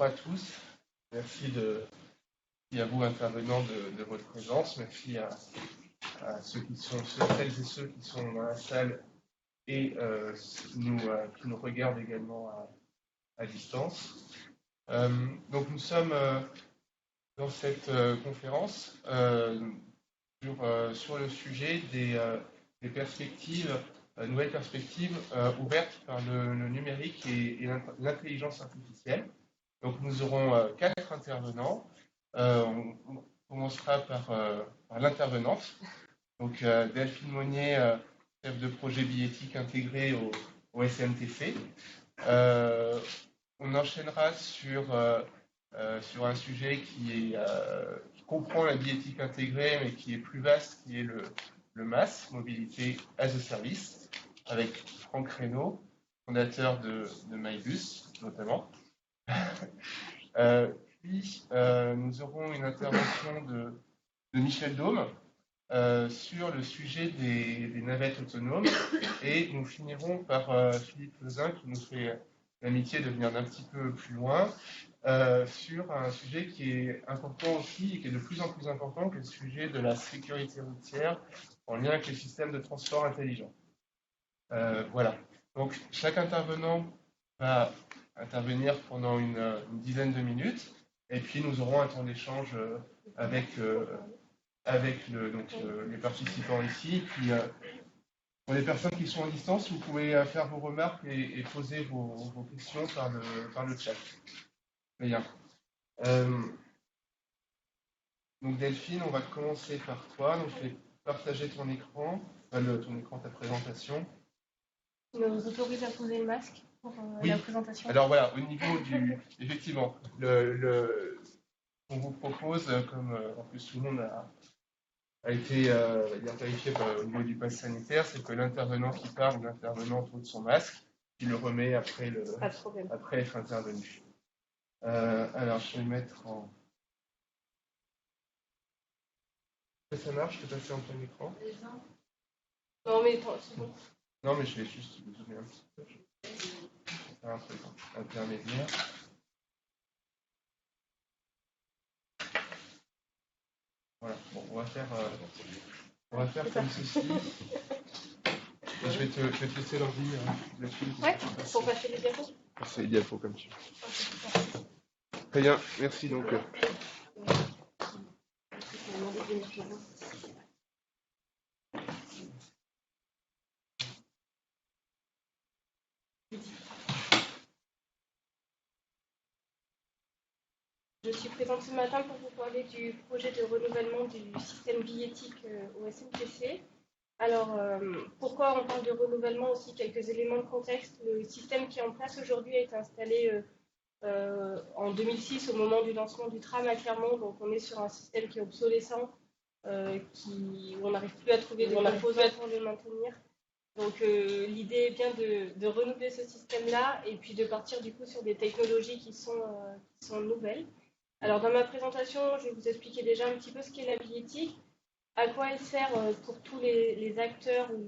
bonjour à tous. Merci à vous intervenants de votre présence. Merci à celles et ceux qui sont dans la salle et qui nous regardent également à distance. Donc nous sommes dans cette conférence sur le sujet des perspectives, nouvelles perspectives ouvertes par le numérique et l'intelligence artificielle. Donc nous aurons 4 intervenants. On commencera par l'intervenante. Donc Delphine Monnier, chef de projet billettique intégré au SMTC. On enchaînera sur un sujet qui comprend la billettique intégrée, mais qui est plus vaste, qui est le MaaS, Mobilité as a Service, avec Franck Reynaud, fondateur de MyBus, notamment. Puis, nous aurons une intervention de Michel Daume sur le sujet des navettes autonomes. Et nous finirons par Philippe Lezin, qui nous fait l'amitié de venir d'un petit peu plus loin, sur un sujet qui est important aussi et qui est de plus en plus important, que le sujet de la sécurité routière en lien avec les systèmes de transport intelligents. Voilà. Donc, chaque intervenant va intervenir pendant une dizaine de minutes, et puis nous aurons un temps d'échange avec les participants ici. Et puis, pour les personnes qui sont à distance, vous pouvez faire vos remarques et poser vos questions par le chat. Bien. Donc Delphine, on va commencer par toi. Donc, je vais partager ton écran, ta présentation. Tu nous autorises à poser le masque pour la présentation? Alors voilà, au niveau effectivement, on vous propose, comme en plus tout le monde a été vérifié au niveau du pass sanitaire, c'est que l'intervenant qui parle, l'intervenant ôte son masque, il le remet après être intervenu. Alors, je vais mettre en... Ça marche, je peux passer en plein écran? Non, mais c'est bon. Non, mais je vais juste vous zoomer un petit peu. Faire un truc intermédiaire. Voilà, bon, on va faire comme ceci. Et je vais te laisser l'ordi là-dessus. Ouais, pour passer les diapos. Passer les diapos comme tu veux. Très bien, merci donc. Je suis présente ce matin pour vous parler du projet de renouvellement du système billettique au SMTC. Alors, pourquoi on parle de renouvellement aussi? Quelques éléments de contexte. Le système qui est en place aujourd'hui a été installé en 2006 au moment du lancement du tram à Clermont. Donc, on est sur un système qui est obsolescent, où on n'arrive plus à trouver de composants pour le maintenir. Donc, l'idée est bien de renouveler ce système-là et puis de partir du coup sur des technologies qui sont nouvelles. Alors, dans ma présentation, je vais vous expliquer déjà un petit peu ce qu'est la billettique, à quoi elle sert pour tous les acteurs ou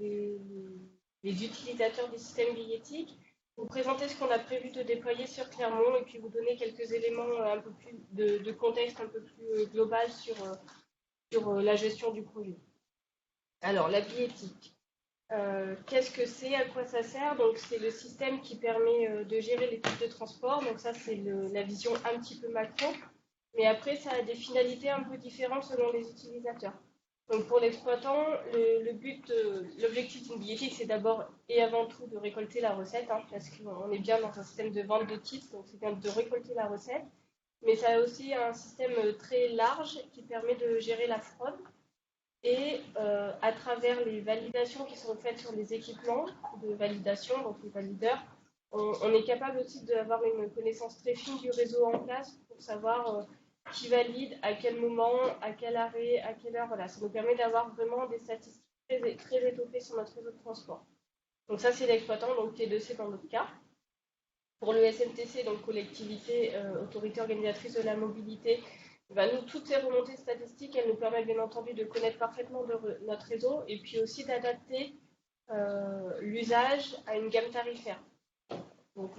les utilisateurs du système billettique, vous présenter ce qu'on a prévu de déployer sur Clermont et puis vous donner quelques éléments un peu plus de contexte un peu plus global sur la gestion du projet. Alors, la billettique. Qu'est-ce que c'est? À quoi ça sert? Donc, c'est le système qui permet de gérer les types de transport. Donc, ça, c'est la vision un petit peu macro. Mais après, ça a des finalités un peu différentes selon les utilisateurs. Donc pour l'exploitant, l'objectif d'une billettique, c'est d'abord et avant tout de récolter la recette, parce qu'on est bien dans un système de vente de titres, donc c'est bien de récolter la recette. Mais ça a aussi un système très large qui permet de gérer la fraude. Et à travers les validations qui sont faites sur les équipements de validation, donc les valideurs, on est capable aussi d'avoir une connaissance très fine du réseau en place pour savoir qui valide, à quel moment, à quel arrêt, à quelle heure. Voilà, ça nous permet d'avoir vraiment des statistiques très étoffées sur notre réseau de transport. Donc ça, c'est l'exploitant, donc T2C dans notre cas. Pour le SMTC, donc collectivité, autorité organisatrice de la mobilité, nous, toutes ces remontées statistiques, elles nous permettent bien entendu de connaître parfaitement notre réseau et puis aussi d'adapter l'usage à une gamme tarifaire. Donc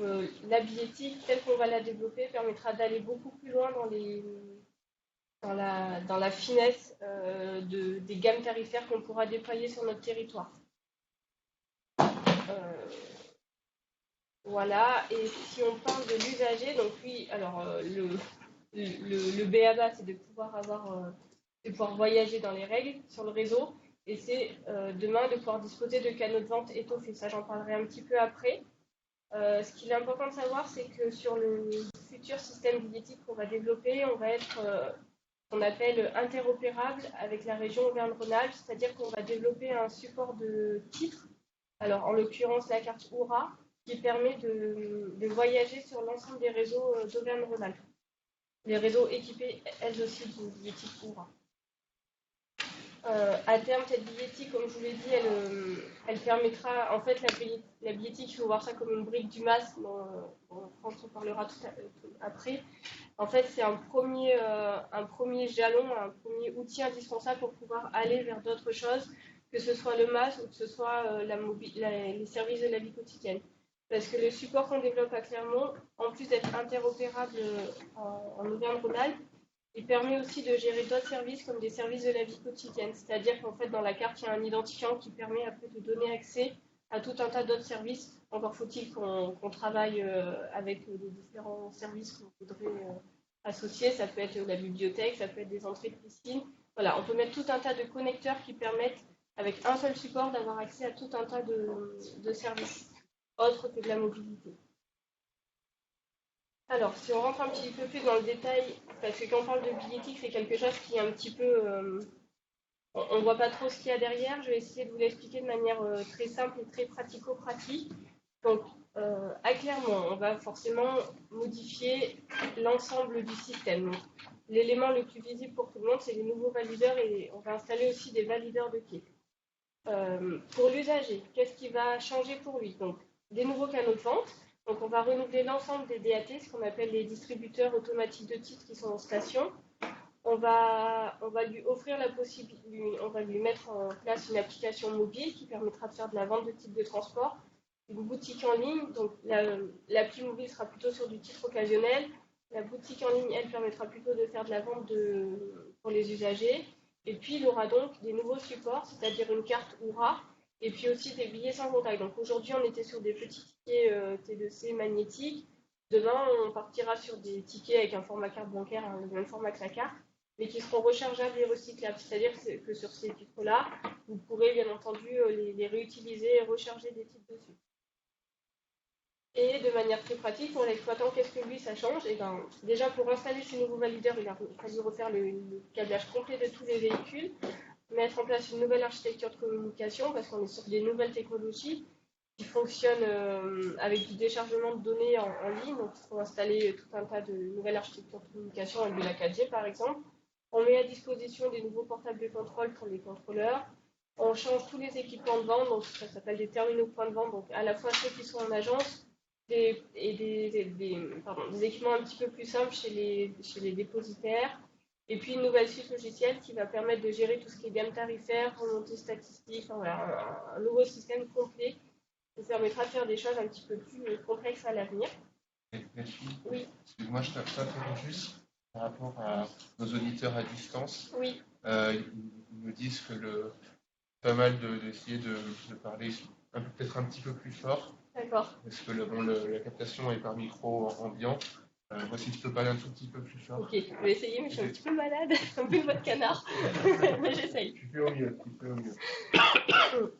la billettique, telle qu'on va la développer, permettra d'aller beaucoup plus loin dans la finesse des gammes tarifaires qu'on pourra déployer sur notre territoire. Voilà, et si on parle de l'usager, donc oui, alors le BABA, c'est de pouvoir voyager dans les règles sur le réseau, et c'est demain de pouvoir disposer de canaux de vente étoffés. Ça, j'en parlerai un petit peu après. Ce qu'il est important de savoir, c'est que sur le futur système billettique qu'on va développer, on va être qu'on appelle interopérable avec la région Auvergne-Rhône-Alpes, c'est-à-dire qu'on va développer un support de titres, alors en l'occurrence la carte Oura, qui permet de voyager sur l'ensemble des réseaux d'Auvergne-Rhône-Alpes. Les réseaux équipés, elles aussi, d'une billettique Oura. À terme, cette billettique, comme je vous l'ai dit, elle permettra, en fait, la billettique, il faut voir ça comme une brique du MAS, en France, on parlera tout après. En fait, c'est un premier jalon, un premier outil indispensable pour pouvoir aller vers d'autres choses, que ce soit le MAS ou que ce soit les services de la vie quotidienne. Parce que le support qu'on développe à Clermont, en plus d'être interopérable en Auvergne-Rhône-Alpes, il permet aussi de gérer d'autres services comme des services de la vie quotidienne. C'est-à-dire qu'en fait, dans la carte, il y a un identifiant qui permet après de donner accès à tout un tas d'autres services. Encore faut-il qu'on travaille avec les différents services qu'on voudrait associer. Ça peut être la bibliothèque, ça peut être des entrées de piscine. Voilà, on peut mettre tout un tas de connecteurs qui permettent, avec un seul support, d'avoir accès à tout un tas de services autres que de la mobilité. Alors, si on rentre un petit peu plus dans le détail, parce que quand on parle de billettique, c'est quelque chose qui est un petit peu... on ne voit pas trop ce qu'il y a derrière. Je vais essayer de vous l'expliquer de manière très simple et très pratico-pratique. Donc, à Clermont, on va forcément modifier l'ensemble du système. L'élément le plus visible pour tout le monde, c'est les nouveaux valideurs et on va installer aussi des valideurs de quai. Pour l'usager, qu'est-ce qui va changer pour lui? Donc, des nouveaux canaux de vente. Donc, on va renouveler l'ensemble des DAT, ce qu'on appelle les distributeurs automatiques de titres qui sont en station. On va lui offrir la possibilité, on va lui mettre en place une application mobile qui permettra de faire de la vente de titres de transport, une boutique en ligne. Donc, l'appli mobile sera plutôt sur du titre occasionnel. La boutique en ligne, elle, permettra plutôt de faire de la vente pour les usagers. Et puis, il aura donc des nouveaux supports, c'est-à-dire une carte Oura, et puis aussi des billets sans contact. Donc aujourd'hui, on était sur des petits tickets T2C magnétiques. Demain, on partira sur des tickets avec un format carte bancaire, le même format que la carte, mais qui seront rechargeables et recyclables. C'est-à-dire que sur ces titres-là, vous pourrez bien entendu les réutiliser et recharger des titres dessus. Et de manière très pratique, pour l'exploitant, qu'est-ce que lui, ça change? Et ben, déjà, pour installer ces nouveaux valideurs, il a fallu refaire le câblage complet de tous les véhicules, mettre en place une nouvelle architecture de communication, parce qu'on est sur des nouvelles technologies qui fonctionnent avec du déchargement de données en ligne. Donc, il faut installer tout un tas de nouvelles architectures de communication avec de la 4G, par exemple. On met à disposition des nouveaux portables de contrôle pour les contrôleurs. On change tous les équipements de vente, donc ça s'appelle des terminaux points de vente, donc à la fois ceux qui sont en agence, des équipements un petit peu plus simples chez les dépositaires, et puis une nouvelle suite logicielle qui va permettre de gérer tout ce qui est gamme tarifaire, remontée statistique, enfin, voilà, un nouveau système complet qui permettra de faire des choses un petit peu plus complexes à l'avenir. Oui. Moi, je t'interromps juste par rapport à nos auditeurs à distance. Oui. Ils me disent que pas mal d'essayer de parler peut-être un petit peu plus fort. D'accord. Parce que la captation est par micro ambiant. Moi, si tu peux parler un tout petit peu plus fort. Ok, je vais essayer, mais je suis un petit peu malade, un peu votre canard. Mais j'essaye. Tu fais au mieux.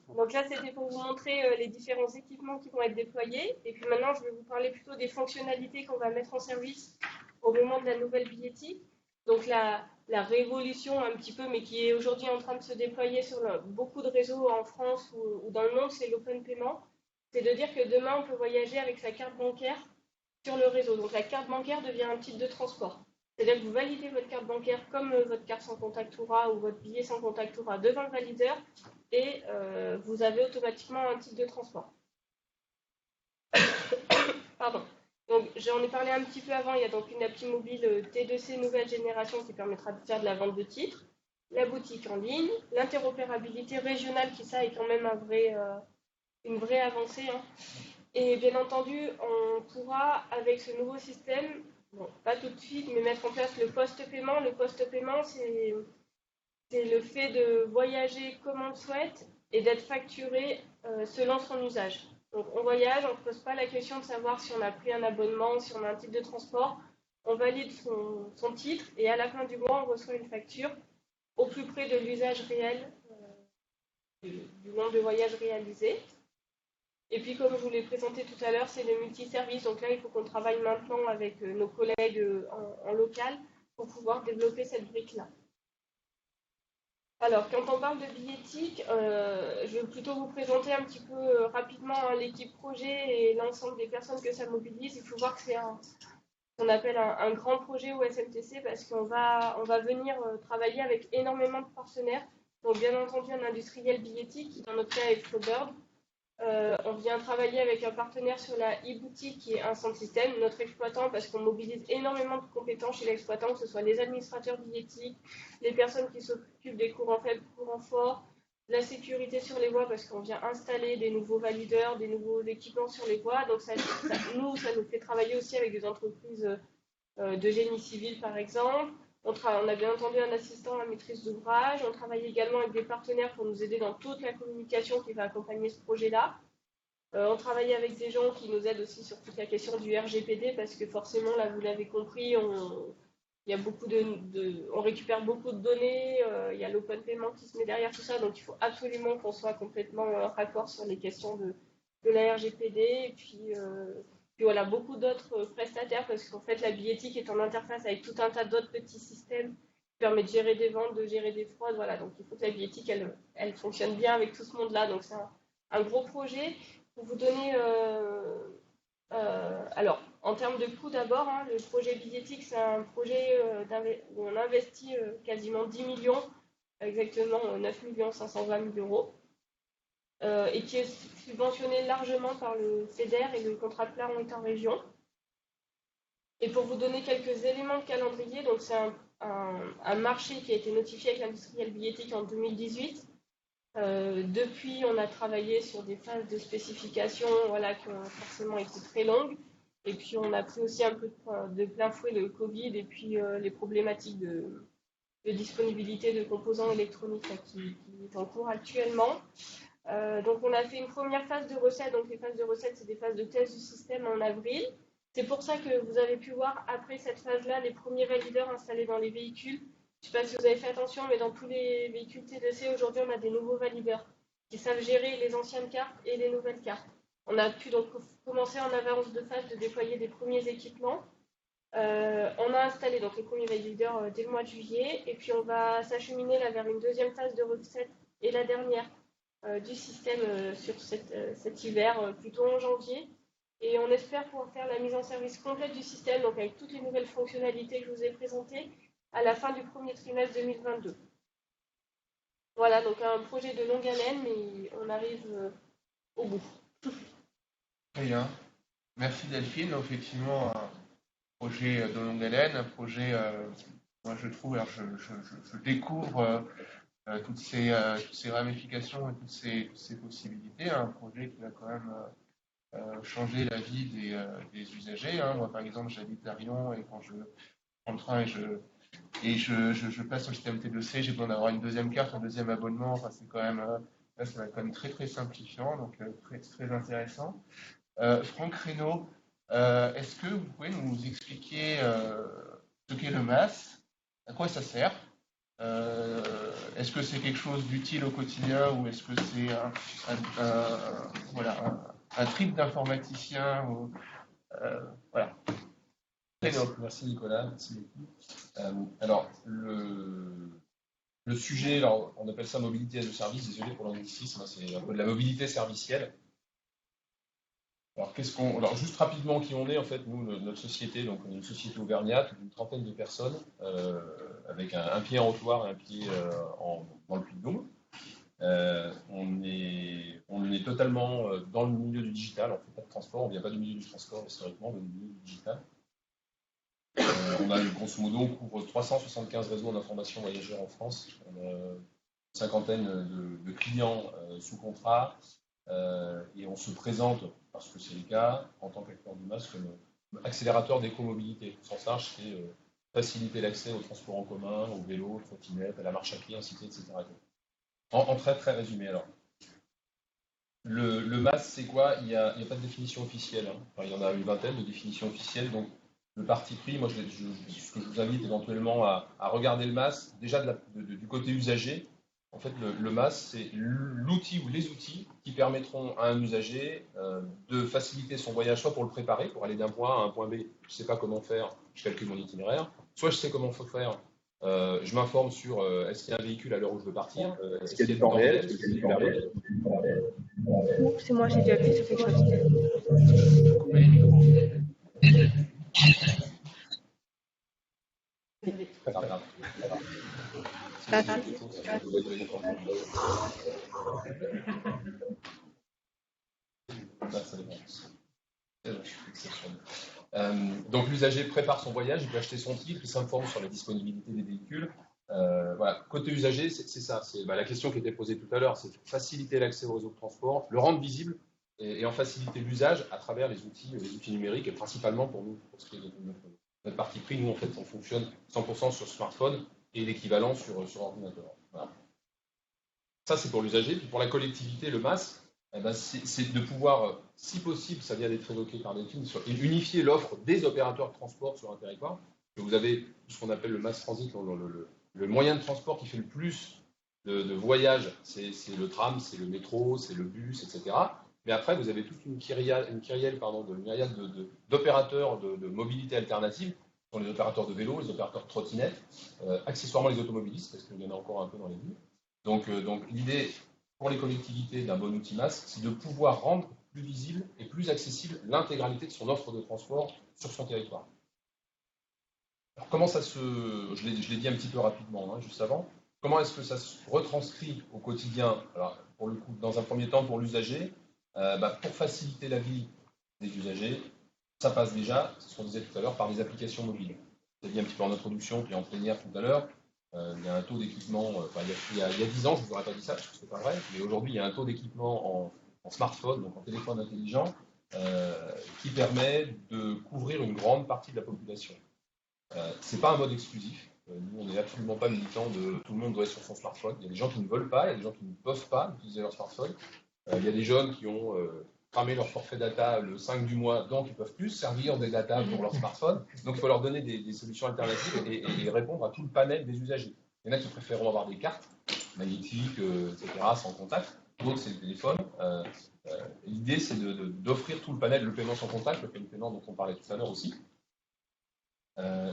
Donc là, c'était pour vous montrer les différents équipements qui vont être déployés. Et puis maintenant, je vais vous parler plutôt des fonctionnalités qu'on va mettre en service au moment de la nouvelle billettique. Donc la révolution un petit peu, mais qui est aujourd'hui en train de se déployer sur beaucoup de réseaux en France ou dans le monde, c'est l'open payment. C'est de dire que demain, on peut voyager avec sa carte bancaire sur le réseau. Donc la carte bancaire devient un titre de transport. C'est-à-dire que vous validez votre carte bancaire comme votre carte sans contact Oura ou votre billet sans contact Oura devant le valideur et vous avez automatiquement un titre de transport. Pardon. Donc j'en ai parlé un petit peu avant, il y a donc une appli mobile T2C nouvelle génération qui permettra de faire de la vente de titres, la boutique en ligne, l'interopérabilité régionale qui ça est quand même une vraie avancée. Hein. Et bien entendu, on pourra, avec ce nouveau système, bon, pas tout de suite, mais mettre en place le post-paiement. Le post-paiement, c'est le fait de voyager comme on le souhaite et d'être facturé selon son usage. Donc on voyage, on ne se pose pas la question de savoir si on a pris un abonnement, si on a un titre de transport. On valide son titre et à la fin du mois, on reçoit une facture au plus près de l'usage réel du nombre de voyages réalisés. Et puis, comme je vous l'ai présenté tout à l'heure, c'est le multiservice. Donc là, il faut qu'on travaille maintenant avec nos collègues en local pour pouvoir développer cette brique-là. Alors, quand on parle de billettique, je vais plutôt vous présenter un petit peu rapidement l'équipe projet et l'ensemble des personnes que ça mobilise. Il faut voir que c'est ce qu'on appelle un grand projet au SMTC parce qu'on va venir travailler avec énormément de partenaires. Donc, bien entendu, un industriel billettique, qui dans notre cas est Flowbird. On vient travailler avec un partenaire sur la e-boutique qui est un centre système, notre exploitant, parce qu'on mobilise énormément de compétences chez l'exploitant, que ce soit les administrateurs billettiques, les personnes qui s'occupent des courants faibles, courants forts, la sécurité sur les voies, parce qu'on vient installer des nouveaux valideurs, des nouveaux équipements sur les voies. Donc ça nous fait travailler aussi avec des entreprises de génie civil, par exemple. On a bien entendu un assistant à maîtrise d'ouvrage. On travaille également avec des partenaires pour nous aider dans toute la communication qui va accompagner ce projet-là. On travaille avec des gens qui nous aident aussi sur toute la question du RGPD parce que forcément, là, vous l'avez compris, on récupère beaucoup de données. Il y a l'open payment qui se met derrière tout ça. Donc, il faut absolument qu'on soit complètement raccord sur les questions de la RGPD. Et puis voilà, beaucoup d'autres prestataires parce qu'en fait, la billettique est en interface avec tout un tas d'autres petits systèmes qui permettent de gérer des ventes, de gérer des fraudes. Voilà, donc il faut que la billettique, elle fonctionne bien avec tout ce monde-là. Donc c'est un gros projet. Pour vous donner... alors, en termes de coût d'abord, hein, le projet billettique, c'est un projet où on investit quasiment 10 millions, exactement 9 520 000 euros. Et qui est subventionné largement par le FEDER et le contrat de plan État-région. Et pour vous donner quelques éléments de calendrier, donc c'est un marché qui a été notifié avec l'industriel billettique en 2018. Depuis, on a travaillé sur des phases de spécification voilà, qui ont forcément été très longues. Et puis, on a pris aussi un peu de plein fouet le Covid et puis les problématiques de disponibilité de composants électroniques là, qui est en cours actuellement. Donc on a fait une première phase de recette. Donc les phases de recette, c'est des phases de test du système en avril. C'est pour ça que vous avez pu voir après cette phase-là les premiers valideurs installés dans les véhicules. Je ne sais pas si vous avez fait attention, mais dans tous les véhicules TDC, aujourd'hui, on a des nouveaux valideurs qui savent gérer les anciennes cartes et les nouvelles cartes. On a pu donc commencer en avance de phase de déployer des premiers équipements. On a installé donc les premiers valideurs dès le mois de juillet. Et puis on va s'acheminer là vers une deuxième phase de recette et la dernière du système sur cet hiver, plutôt en janvier. Et on espère pouvoir faire la mise en service complète du système, donc avec toutes les nouvelles fonctionnalités que je vous ai présentées, à la fin du premier trimestre 2022. Voilà, donc un projet de longue haleine, mais on arrive au bout. Très bien. Merci Delphine. Effectivement, un projet de longue haleine, un projet, moi je trouve, alors je découvre toutes ces ramifications et toutes ces possibilités. Un projet qui va quand même changer la vie des usagers. Hein. Moi, par exemple, j'habite à Lyon et quand je prends le train et je passe au système T2C, j'ai besoin d'avoir une deuxième carte, un deuxième abonnement. Enfin, c'est quand même, là, ça va être quand même très très simplifiant, donc très, très intéressant. Franck Reynaud, est-ce que vous pouvez nous expliquer ce qu'est le MAS, à quoi ça sert? Est-ce que c'est quelque chose d'utile au quotidien ou est-ce que c'est un trip d'informaticien voilà. Merci Nicolas, merci beaucoup. Alors, le sujet, alors, on appelle ça mobilité as a service, désolé pour l'anglicisme, c'est un peu de la mobilité servicielle. Alors, juste rapidement qui on est, en fait, nous, notre société, donc on est une société auvergnate d'une trentaine de personnes, avec un pied en Haute-Loire et un pied dans le Puy-de-Dôme. On est totalement dans le milieu du digital, on ne fait pas de transport, on ne vient pas du milieu du transport historiquement, mais du milieu du digital. On a, grosso modo, on couvre 375 réseaux d'information voyageurs en France, on a une cinquantaine de clients sous contrat, et on se présente, parce que c'est le cas, en tant qu'acteur du MAS, comme accélérateur d'écomobilité. Au sens large, c'est faciliter l'accès au transport en commun, au vélo, aux trottinettes, à la marche à pied, ainsi de suite, etc. En très très résumé, alors. Le MAS, c'est quoi? Il n'y a pas de définition officielle. Hein. Enfin, il y en a une vingtaine de définitions officielles. Donc, le parti pris, moi, ce que je vous invite éventuellement à regarder le MAS, déjà du côté usager. En fait, le MAS, c'est l'outil ou les outils qui permettront à un usager de faciliter son voyage, soit pour le préparer, pour aller d'un point A à un point B. Je ne sais pas comment faire, je calcule mon itinéraire. Soit je sais comment faut faire. Je m'informe sur est-ce qu'il y a un véhicule à l'heure où je veux partir, est-ce qu'il y a du temps réel, est-ce qu'il y a du temps réel. C'est moi, j'ai dû appuyer sur quelque chose. Coupez les micros. Pas grave. Donc l'usager prépare son voyage, il peut acheter son titre, il s'informe sur la disponibilité des véhicules. Voilà. Côté usager, c'est ça. C'est la question qui était posée tout à l'heure, c'est faciliter l'accès au réseau de transport, le rendre visible et en faciliter l'usage à travers les outils numériques et principalement pour nous, pour ce qui est de notre parti pris. Nous, en fait, on fonctionne 100% sur smartphone et l'équivalent sur ordinateur. Voilà. Ça, c'est pour l'usager. Puis pour la collectivité, le MAS, c'est de pouvoir, si possible, ça vient d'être évoqué par Delphine, unifier l'offre des opérateurs de transport sur un territoire. Vous avez ce qu'on appelle le mass transit, le moyen de transport qui fait le plus de voyages, c'est le tram, c'est le métro, c'est le bus, etc. Mais après, vous avez toute une myriade d'opérateurs de mobilité alternative, qui sont les opérateurs de vélo, les opérateurs de trottinettes, accessoirement les automobilistes, parce qu'il y en a encore un peu dans les villes. Donc l'idée pour les collectivités d'un bon outil MAS, c'est de pouvoir rendre plus visible et plus accessible l'intégralité de son offre de transport sur son territoire. Alors comment ça se... Je l'ai dit un petit peu rapidement, juste avant. Comment est-ce que ça se retranscrit au quotidien? Alors, pour le coup, dans un premier temps, pour l'usager, pour faciliter la vie des usagers, ça passe déjà, c'est ce qu'on disait tout à l'heure, par des applications mobiles. J'ai dit un petit peu en introduction, puis en plénière tout à l'heure. Il y a un taux d'équipement, il y a 10 ans, je ne vous aurais pas dit ça, parce que ce n'est pas vrai, mais aujourd'hui, il y a un taux d'équipement en smartphone, donc en téléphone intelligent, qui permet de couvrir une grande partie de la population. Ce n'est pas un mode exclusif. Nous, on n'est absolument pas militant de tout le monde doit être sur son smartphone. Il y a des gens qui ne veulent pas, il y a des gens qui ne peuvent pas utiliser leur smartphone. Il y a des jeunes qui ont cramé leur forfait data le 5 du mois, donc ils ne peuvent plus servir des data pour leur smartphone. Donc il faut leur donner des solutions alternatives et répondre à tout le panel des usagers. Il y en a qui préfèrent avoir des cartes magnétiques, etc., sans contact. D'autres, c'est le téléphone. L'idée, c'est d'offrir tout le panel, le paiement sans contact, le paiement dont on parlait tout à l'heure aussi.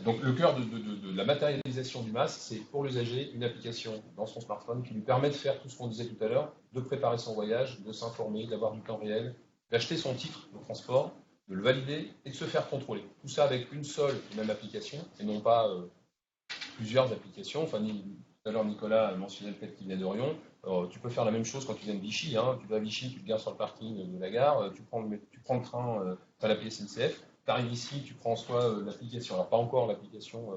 Donc le cœur de la matérialisation du MAS, c'est pour l'usager une application dans son smartphone qui lui permet de faire tout ce qu'on disait tout à l'heure, de préparer son voyage, de s'informer, d'avoir du temps réel, d'acheter son titre de transport, de le valider et de se faire contrôler. Tout ça avec une seule et même application et non pas plusieurs applications. Enfin, tout à l'heure Nicolas a mentionné le fait qu'il vient d'Orion. Tu peux faire la même chose quand tu viens de Vichy. Tu vas à Vichy, tu te gares sur le parking de la gare, tu prends le train, tu as l'appli SNCF. Tu arrives ici, tu prends soit l'application, alors pas encore l'application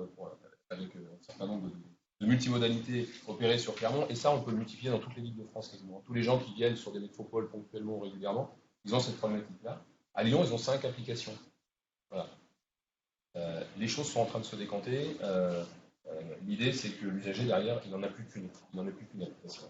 avec un certain nombre de multimodalités opérées sur Clermont, et ça on peut le multiplier dans toutes les villes de France quasiment. Tous les gens qui viennent sur des métropoles ponctuellement ou régulièrement, ils ont cette problématique-là. À Lyon, ils ont 5 applications. Voilà. Les choses sont en train de se décanter. L'idée, c'est que l'usager derrière, il n'en a plus qu'une. Il n'en a plus qu'une application.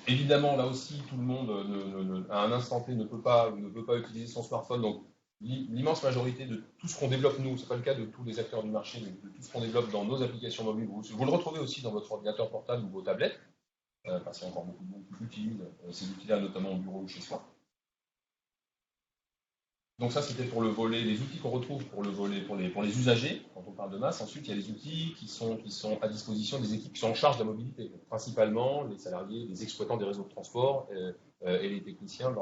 Évidemment, là aussi, tout le monde, à un instant T, ne peut pas utiliser son smartphone. Donc, l'immense majorité de tout ce qu'on développe, nous, ce n'est pas le cas de tous les acteurs du marché, mais de tout ce qu'on développe dans nos applications mobiles, vous le retrouvez aussi dans votre ordinateur portable ou vos tablettes, parce qu'il y a encore beaucoup de monde qui utilisent ces outils-là, notamment au bureau ou chez soi. Donc ça, c'était pour le volet, les outils qu'on retrouve pour le volet, pour les usagers, quand on parle de MAS. Ensuite, il y a les outils qui sont à disposition des équipes qui sont en charge de la mobilité, donc, principalement les salariés, les exploitants des réseaux de transport et les techniciens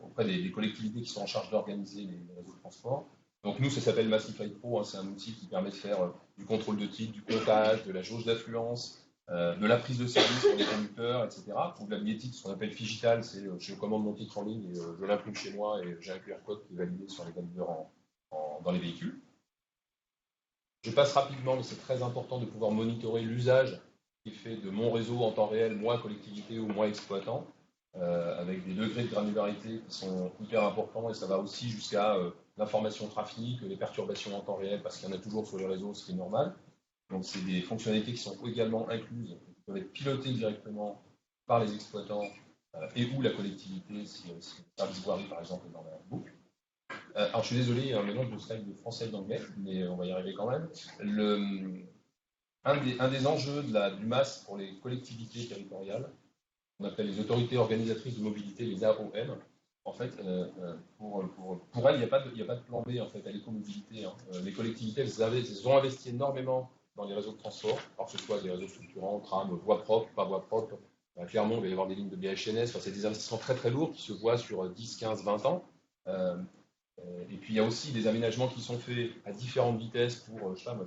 auprès des collectivités qui sont en charge d'organiser les réseaux de transport. Donc nous, ça s'appelle Massify Pro, c'est un outil qui permet de faire du contrôle de titre, du comptage, de la jauge d'affluence, de la prise de service pour les conducteurs, etc. Pour de la billettique, ce qu'on appelle Figital, c'est je commande mon titre en ligne et je l'imprime chez moi et j'ai un QR code qui est validé sur les valideurs dans les véhicules. Je passe rapidement, mais c'est très important de pouvoir monitorer l'usage qui est fait de mon réseau en temps réel, moi collectivité ou moi exploitant, avec des degrés de granularité qui sont hyper importants, et ça va aussi jusqu'à l'information trafic, les perturbations en temps réel, parce qu'il y en a toujours sur les réseaux, ce qui est normal. Donc c'est des fonctionnalités qui sont également incluses, qui peuvent être pilotées directement par les exploitants et ou la collectivité, si le service voirie par exemple est dans la boucle. Alors je suis désolé, il y a un mélange de slide de français et d'anglais, mais on va y arriver quand même. Un des enjeux du MAS pour les collectivités territoriales, on appelle les autorités organisatrices de mobilité, les AOM. En fait, pour elles, il n'y a pas de plan B en fait, à l'écomobilité. Hein. Les collectivités, elles ont investi énormément dans les réseaux de transport, alors que ce soit des réseaux structurants, tram, voies propres, pas voies propres. Clairement, il va y avoir des lignes de BHNS. Enfin, c'est des investissements très très lourds qui se voient sur 10, 15, 20 ans. Et puis il y a aussi des aménagements qui sont faits à différentes vitesses pour, je sais pas,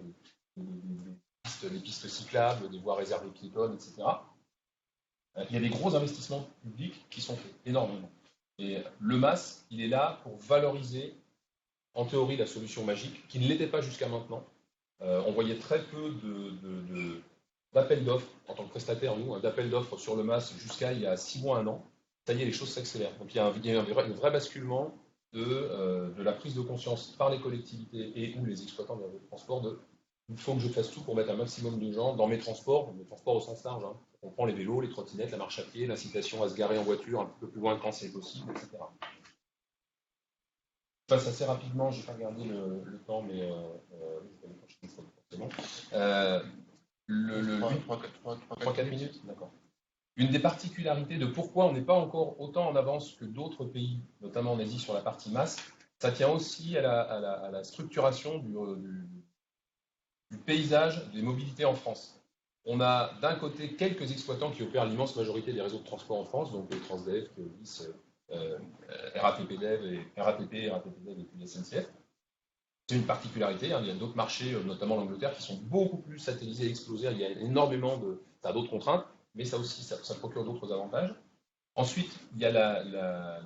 les pistes cyclables, des voies réservées piétonnes, etc. Il y a des gros investissements publics qui sont faits, énormément. Et le MAS, il est là pour valoriser, en théorie, la solution magique, qui ne l'était pas jusqu'à maintenant. On voyait très peu d'appels d'offres, en tant que prestataire, nous, d'appels d'offres sur le MAS jusqu'à il y a 6 mois, 1 an. Ça y est, les choses s'accélèrent. Donc il y a un vrai basculement de la prise de conscience par les collectivités et ou les exploitants de transport il faut que je fasse tout pour mettre un maximum de gens dans mes transports au sens large. Hein. On prend les vélos, les trottinettes, la marche à pied, l'incitation à se garer en voiture un peu plus loin quand c'est possible, etc. Je passe assez rapidement, je n'ai pas regardé le temps, mais c'est bon. 3-4 minutes, d'accord. Une des particularités de pourquoi on n'est pas encore autant en avance que d'autres pays, notamment en Asie sur la partie masse, ça tient aussi à la structuration du paysage des mobilités en France. On a d'un côté quelques exploitants qui opèrent l'immense majorité des réseaux de transport en France, donc Transdev, Keolis, RATP Dev et puis SNCF. C'est une particularité, hein. Il y a d'autres marchés, notamment l'Angleterre, qui sont beaucoup plus satellisés et explosés. Il y a énormément d'autres contraintes, mais ça aussi, ça procure d'autres avantages. Ensuite, il y a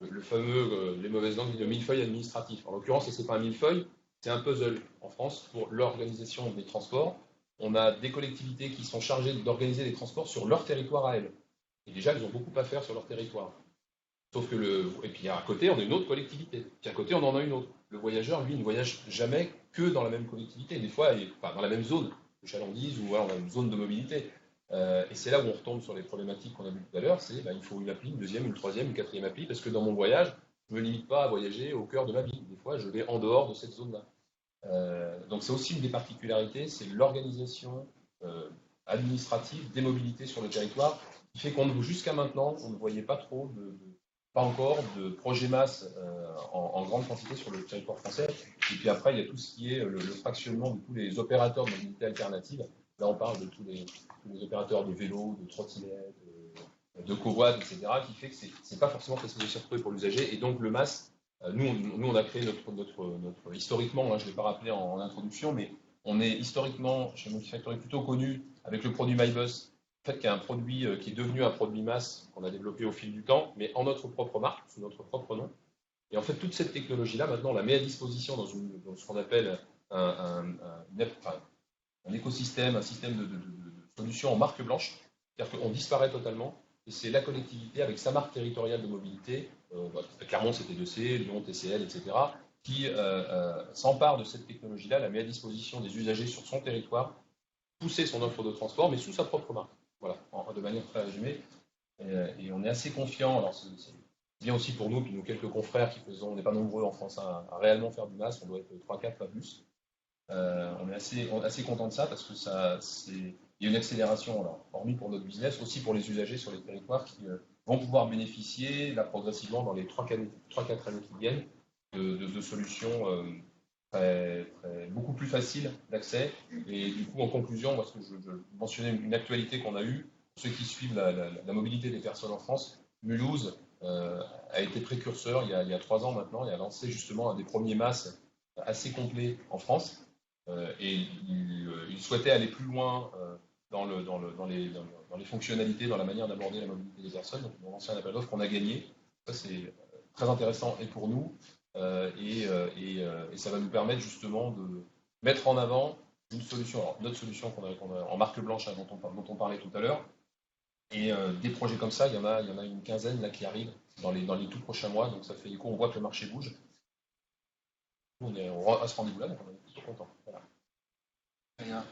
le fameux, les mauvaises langues, le millefeuille administratif. En l'occurrence, ce n'est pas un millefeuille, c'est un puzzle en France pour l'organisation des transports. On a des collectivités qui sont chargées d'organiser les transports sur leur territoire à elles. Et déjà, elles ont beaucoup à faire sur leur territoire. Sauf que et puis à côté, on a une autre collectivité. Puis à côté, on en a une autre. Le voyageur, lui, ne voyage jamais que dans la même collectivité. Des fois, dans la même zone, de chalandise, ou on a une zone de mobilité. Et c'est là où on retombe sur les problématiques qu'on a vues tout à l'heure. C'est il faut une appli, une deuxième, une troisième, une quatrième appli, parce que dans mon voyage, je ne me limite pas à voyager au cœur de ma ville. Des fois, je vais en dehors de cette zone-là. Donc c'est aussi une des particularités, c'est l'organisation administrative des mobilités sur le territoire, qui fait qu'on jusqu'à maintenant, on ne voyait pas encore de projets masse en grande quantité sur le territoire français. Et puis après, il y a tout ce qui est le fractionnement de tous les opérateurs de mobilité alternative. Là, on parle de tous les opérateurs de vélos, de trottinettes, de covoites, etc., qui fait que c'est pas forcément facile de s'y retrouver pour l'usager. Et donc le MAS, nous, on a créé notre historiquement, hein, je ne l'ai pas rappelé en introduction, mais on est historiquement chez Multifactory plutôt connu avec le produit MyBus, en fait, qui est un produit qui est devenu un produit MAS qu'on a développé au fil du temps, mais en notre propre marque, sous notre propre nom. Et en fait, toute cette technologie-là, maintenant, on la met à disposition dans ce qu'on appelle un écosystème, un système de solutions en marque blanche, c'est-à-dire qu'on disparaît totalement, et c'est la collectivité avec sa marque territoriale de mobilité, Clermont CT2C, Lyon TCL, etc., qui s'empare de cette technologie-là, la met à disposition des usagers sur son territoire, pousser son offre de transport, mais sous sa propre marque. Voilà, de manière très résumée. Et on est assez confiant. Alors, c'est bien aussi pour nous, puis nous, quelques confrères on n'est pas nombreux en France à réellement faire du MAS, on doit être 3-4, pas plus. On est assez content de ça parce que il y a une accélération, alors, hormis pour notre business, aussi pour les usagers sur les territoires qui vont pouvoir bénéficier là progressivement dans les 3-4 années qui viennent de solutions beaucoup plus faciles d'accès. Et du coup, en conclusion, moi, je mentionnais une actualité qu'on a eue. Ceux qui suivent la mobilité des personnes en France, Mulhouse a été précurseur il y a 3 ans maintenant, et a lancé justement un des premiers MAS assez complets en France. Et il souhaitait aller plus loin dans les fonctionnalités, dans la manière d'aborder la mobilité des personnes. Donc, on a lancé un appel d'offres qu'on a gagné. Ça, c'est très intéressant et pour nous, et ça va nous permettre justement de mettre en avant une solution, alors, d'autres solutions qu'on a en marque blanche, hein, dont on parlait tout à l'heure. Et des projets comme ça, il y en a une quinzaine là, qui arrivent dans les tout prochains mois. Donc ça fait écho, on voit que le marché bouge. On est à ce rendez-vous-là, donc on est plutôt content. Voilà. Très bien.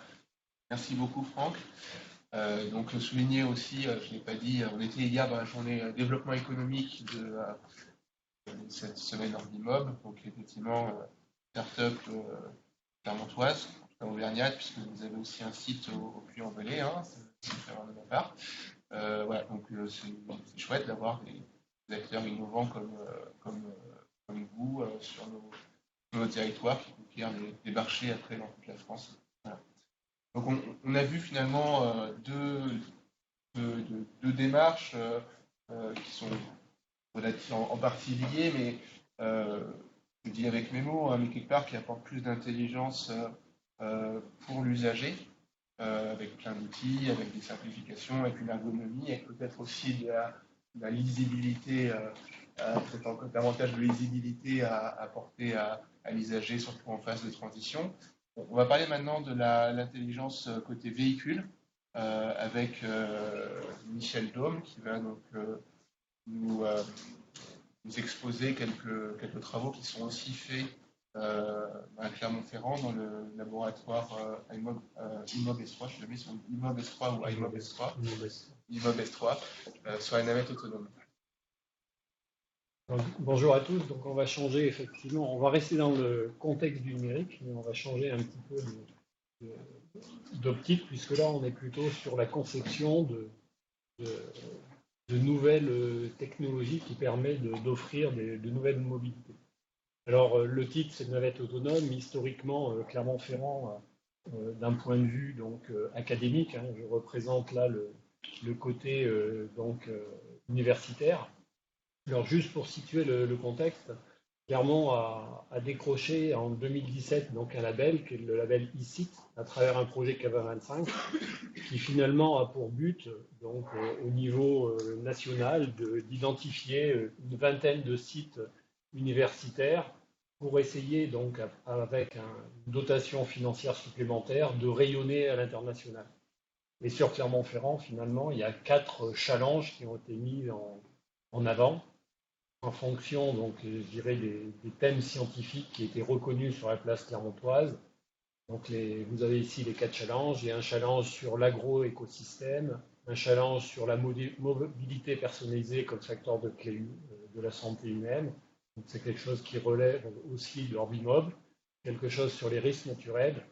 Merci beaucoup, Franck. Donc souligner aussi, je ne l'ai pas dit, on était hier dans la journée développement économique de cette semaine en Bimob. Donc effectivement, start-up clermontoise, en tout cas auvergnate, puisque vous avez aussi un site au Puy-en-Velay, hein, c'est différent de ma part. Voilà, donc c'est chouette d'avoir des acteurs innovants comme vous sur nos territoires qui conquièrent des marchés après dans toute la France. Voilà. Donc on a vu finalement deux démarches qui sont en partie liées, mais je dis avec mes mots, hein, mais quelque part qui apportent plus d'intelligence pour l'usager, avec plein d'outils, avec des simplifications, avec une ergonomie, avec peut-être aussi de la lisibilité, peut-être encore davantage de lisibilité à apporter à l'usager, surtout en phase de transition. On va parler maintenant de l'intelligence côté véhicule avec Michel Daume qui va donc nous exposer quelques travaux qui sont aussi faits à Clermont-Ferrand dans le laboratoire IMOB S3, je le mets sur IMOB S3 ou IMOB S3, IMOB S3 sur la navette autonome. Donc, bonjour à tous, donc on va changer effectivement, on va rester dans le contexte du numérique, mais on va changer un petit peu d'optique, puisque là on est plutôt sur la conception de nouvelles technologies qui permettent d'offrir de nouvelles mobilités. Alors le titre c'est navette autonome, historiquement Clermont-Ferrand, d'un point de vue donc académique, hein, je représente là le côté universitaire. Alors juste pour situer le contexte, Clermont a décroché en 2017 donc un label qui est le label ICIT à travers un projet CAVA25 qui finalement a pour but donc au niveau national d'identifier une vingtaine de sites universitaires pour essayer donc avec une dotation financière supplémentaire de rayonner à l'international. Et sur Clermont-Ferrand finalement il y a 4 challenges qui ont été mis en avant en fonction, donc, je dirais, des thèmes scientifiques qui étaient reconnus sur la place clermontoise. Donc, vous avez ici les 4 challenges. Il y a un challenge sur l'agro-écosystème, un challenge sur la mobilité personnalisée comme facteur de clé de la santé humaine. Donc, c'est quelque chose qui relève aussi de l'Orbimob, quelque chose sur les risques naturels.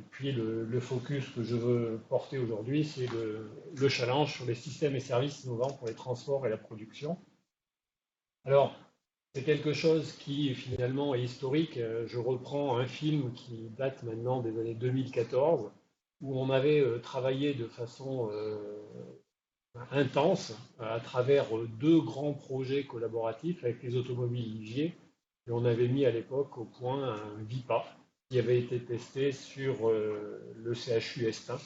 Et puis, le focus que je veux porter aujourd'hui, c'est le challenge sur les systèmes et services innovants pour les transports et la production. Alors, c'est quelque chose qui finalement est historique. Je reprends un film qui date maintenant des années 2014, où on avait travaillé de façon intense à travers 2 grands projets collaboratifs avec les automobiles Ligier. Et on avait mis à l'époque au point un VIPA qui avait été testé sur le CHU Estin.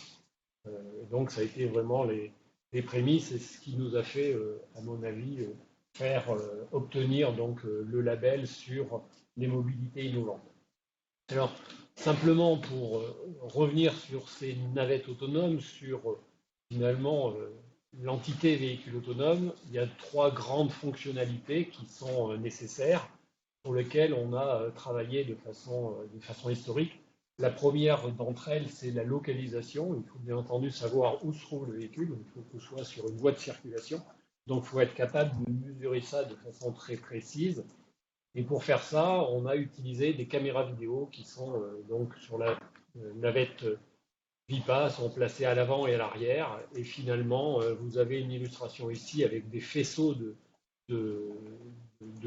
Donc ça a été vraiment les prémices et ce qui nous a fait, à mon avis, faire obtenir donc le label sur les mobilités innovantes. Alors, simplement pour revenir sur ces navettes autonomes, sur finalement l'entité véhicule autonome, il y a 3 grandes fonctionnalités qui sont nécessaires, pour lesquelles on a travaillé de façon historique. La première d'entre elles, c'est la localisation. Il faut bien entendu savoir où se trouve le véhicule. Il faut que ce soit sur une voie de circulation. Donc, il faut être capable de mesurer ça de façon très précise. Et pour faire ça, on a utilisé des caméras vidéo qui sont donc sur la navette VIPA, sont placées à l'avant et à l'arrière. Et finalement, vous avez une illustration ici avec des faisceaux de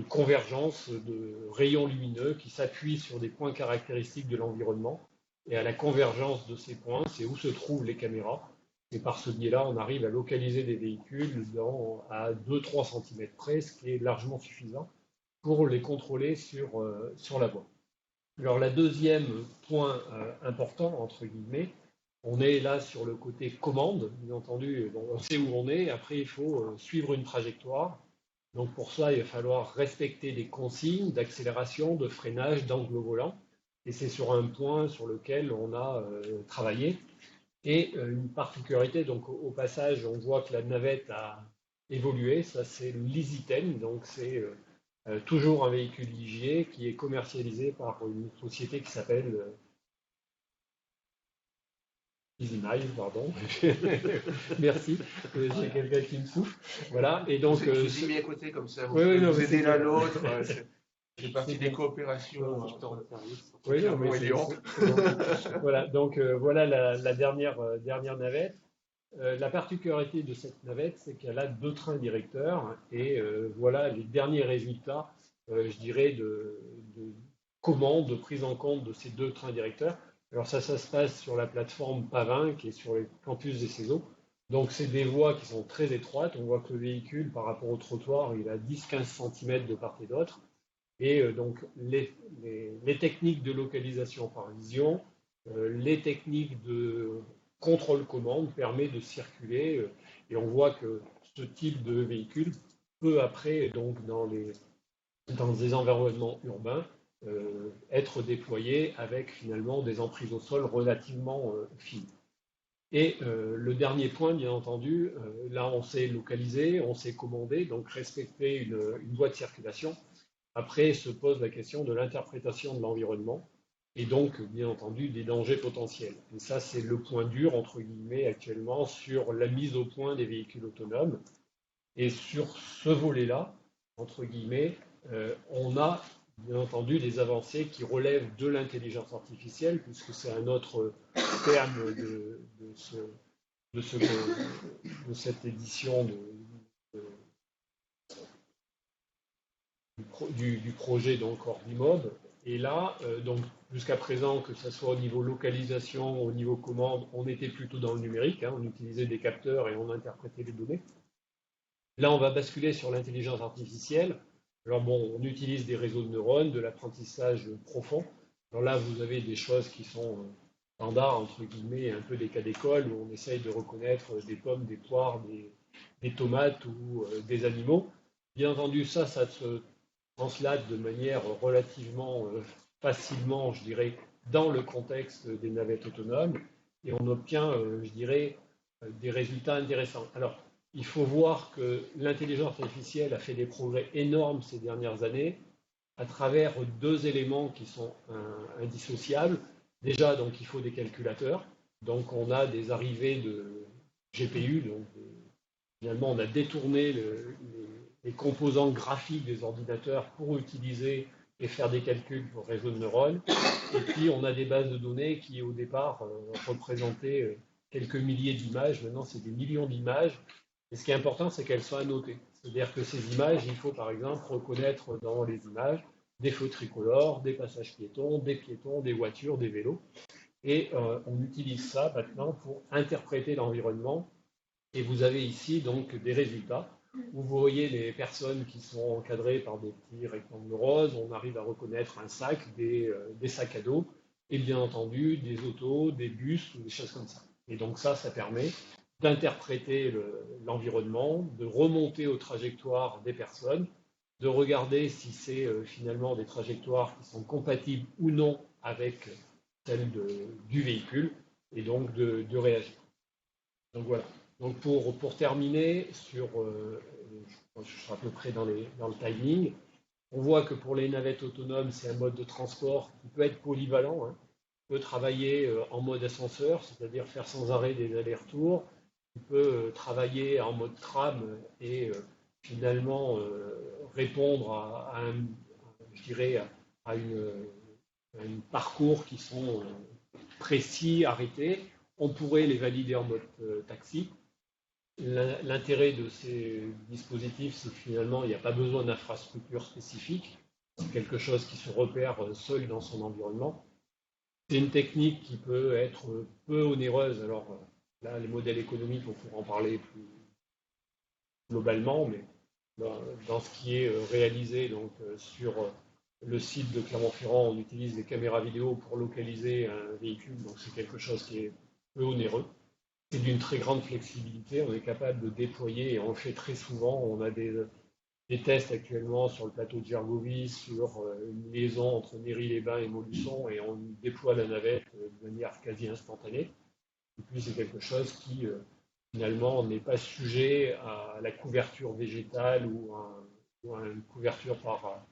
convergence de rayons lumineux qui s'appuient sur des points caractéristiques de l'environnement. Et à la convergence de ces points, c'est où se trouvent les caméras. Et par ce biais-là, on arrive à localiser des véhicules à 2-3 cm près, ce qui est largement suffisant pour les contrôler sur la voie. Alors, le deuxième point important, entre guillemets, on est là sur le côté commande. Bien entendu, on sait où on est. Après, il faut suivre une trajectoire. Donc, pour ça, il va falloir respecter des consignes d'accélération, de freinage, d'angle au volant. Et c'est sur un point sur lequel on a travaillé. Et une particularité, donc au passage, on voit que la navette a évolué. Ça, c'est l'EasyTen, donc c'est toujours un véhicule ligier qui est commercialisé par une société qui s'appelle EasyMile, pardon. Merci, j'ai quelqu'un qui me souffle. Voilà, et donc. Je vous ai mis à côté comme ça, vous oui, non, vous aidez l'un l'autre. C'est c'est partie des bon. coopérations. Oui, non, mais et Léon. voilà, donc voilà la dernière navette. La particularité de cette navette, c'est qu'elle a 2 trains directeurs et voilà les derniers résultats, je dirais, de commande, de prise en compte de ces 2 trains directeurs. Alors ça se passe sur la plateforme Pavin qui est sur le campus des CESO. Donc c'est des voies qui sont très étroites. On voit que le véhicule, par rapport au trottoir, il a 10-15 cm de part et d'autre. Et donc les techniques de localisation par vision, les techniques de contrôle-commande permettent de circuler. Et on voit que ce type de véhicule peut après, donc dans des environnements urbains, être déployé avec finalement des emprises au sol relativement fines. Et le dernier point, bien entendu, là on s'est localisé, on s'est commandé, donc respecter une voie de circulation. Après se pose la question de l'interprétation de l'environnement et donc, bien entendu, des dangers potentiels. Et ça, c'est le point dur, entre guillemets, actuellement, sur la mise au point des véhicules autonomes. Et sur ce volet-là, entre guillemets, on a, bien entendu, des avancées qui relèvent de l'intelligence artificielle, puisque c'est un autre terme de cette édition du projet donc Ordimob. Et là, donc jusqu'à présent, que ce soit au niveau localisation, au niveau commande, on était plutôt dans le numérique, on utilisait des capteurs et on interprétait les données. Là, on va basculer sur l'intelligence artificielle. Alors bon, on utilise des réseaux de neurones, de l'apprentissage profond. Alors là, vous avez des choses qui sont standards, entre guillemets, un peu des cas d'école, où on essaye de reconnaître des pommes, des poires, des tomates ou des animaux. Bien entendu, ça se translate de manière relativement facilement, je dirais, dans le contexte des navettes autonomes, et on obtient, je dirais, des résultats intéressants. Alors, il faut voir que l'intelligence artificielle a fait des progrès énormes ces dernières années à travers 2 éléments qui sont indissociables. Déjà, donc, il faut des calculateurs. Donc, on a des arrivées de GPU. Donc, finalement, on a détourné les composants graphiques des ordinateurs pour utiliser et faire des calculs pour réseau de neurones. Et puis, on a des bases de données qui, au départ, représentaient quelques milliers d'images. Maintenant, c'est des millions d'images. Et ce qui est important, c'est qu'elles soient annotées. C'est-à-dire que ces images, il faut par exemple reconnaître dans les images des feux tricolores, des passages piétons, des voitures, des vélos. Et on utilise ça maintenant pour interpréter l'environnement. Et vous avez ici donc des résultats où vous voyez les personnes qui sont encadrées par des petits rectangles roses. On arrive à reconnaître un sac, des sacs à dos, et bien entendu des autos, des bus ou des choses comme ça. Et donc ça permet d'interpréter l'environnement, de remonter aux trajectoires des personnes, de regarder si c'est finalement des trajectoires qui sont compatibles ou non avec celles du véhicule, et donc de réagir. Donc voilà. Donc pour terminer, je suis à peu près dans le timing, on voit que pour les navettes autonomes, c'est un mode de transport qui peut être polyvalent. On peut travailler en mode ascenseur, c'est-à-dire faire sans arrêt des allers-retours. On peut travailler en mode tram et finalement répondre à un parcours qui sont précis, arrêtés. On pourrait les valider en mode taxi. L'intérêt de ces dispositifs, c'est que finalement, il n'y a pas besoin d'infrastructures spécifiques. C'est quelque chose qui se repère seul dans son environnement. C'est une technique qui peut être peu onéreuse. Alors là, les modèles économiques, on pourra en parler plus globalement, mais dans ce qui est réalisé donc, sur le site de Clermont-Ferrand, on utilise des caméras vidéo pour localiser un véhicule, donc c'est quelque chose qui est peu onéreux. C'est d'une très grande flexibilité, on est capable de déployer, et on le fait très souvent, on a des des tests actuellement sur le plateau de Gergovie, sur une liaison entre Néry-les-Bains et Montluçon, et on déploie la navette de manière quasi instantanée. Et puis c'est quelque chose qui finalement n'est pas sujet à la couverture végétale ou à une couverture par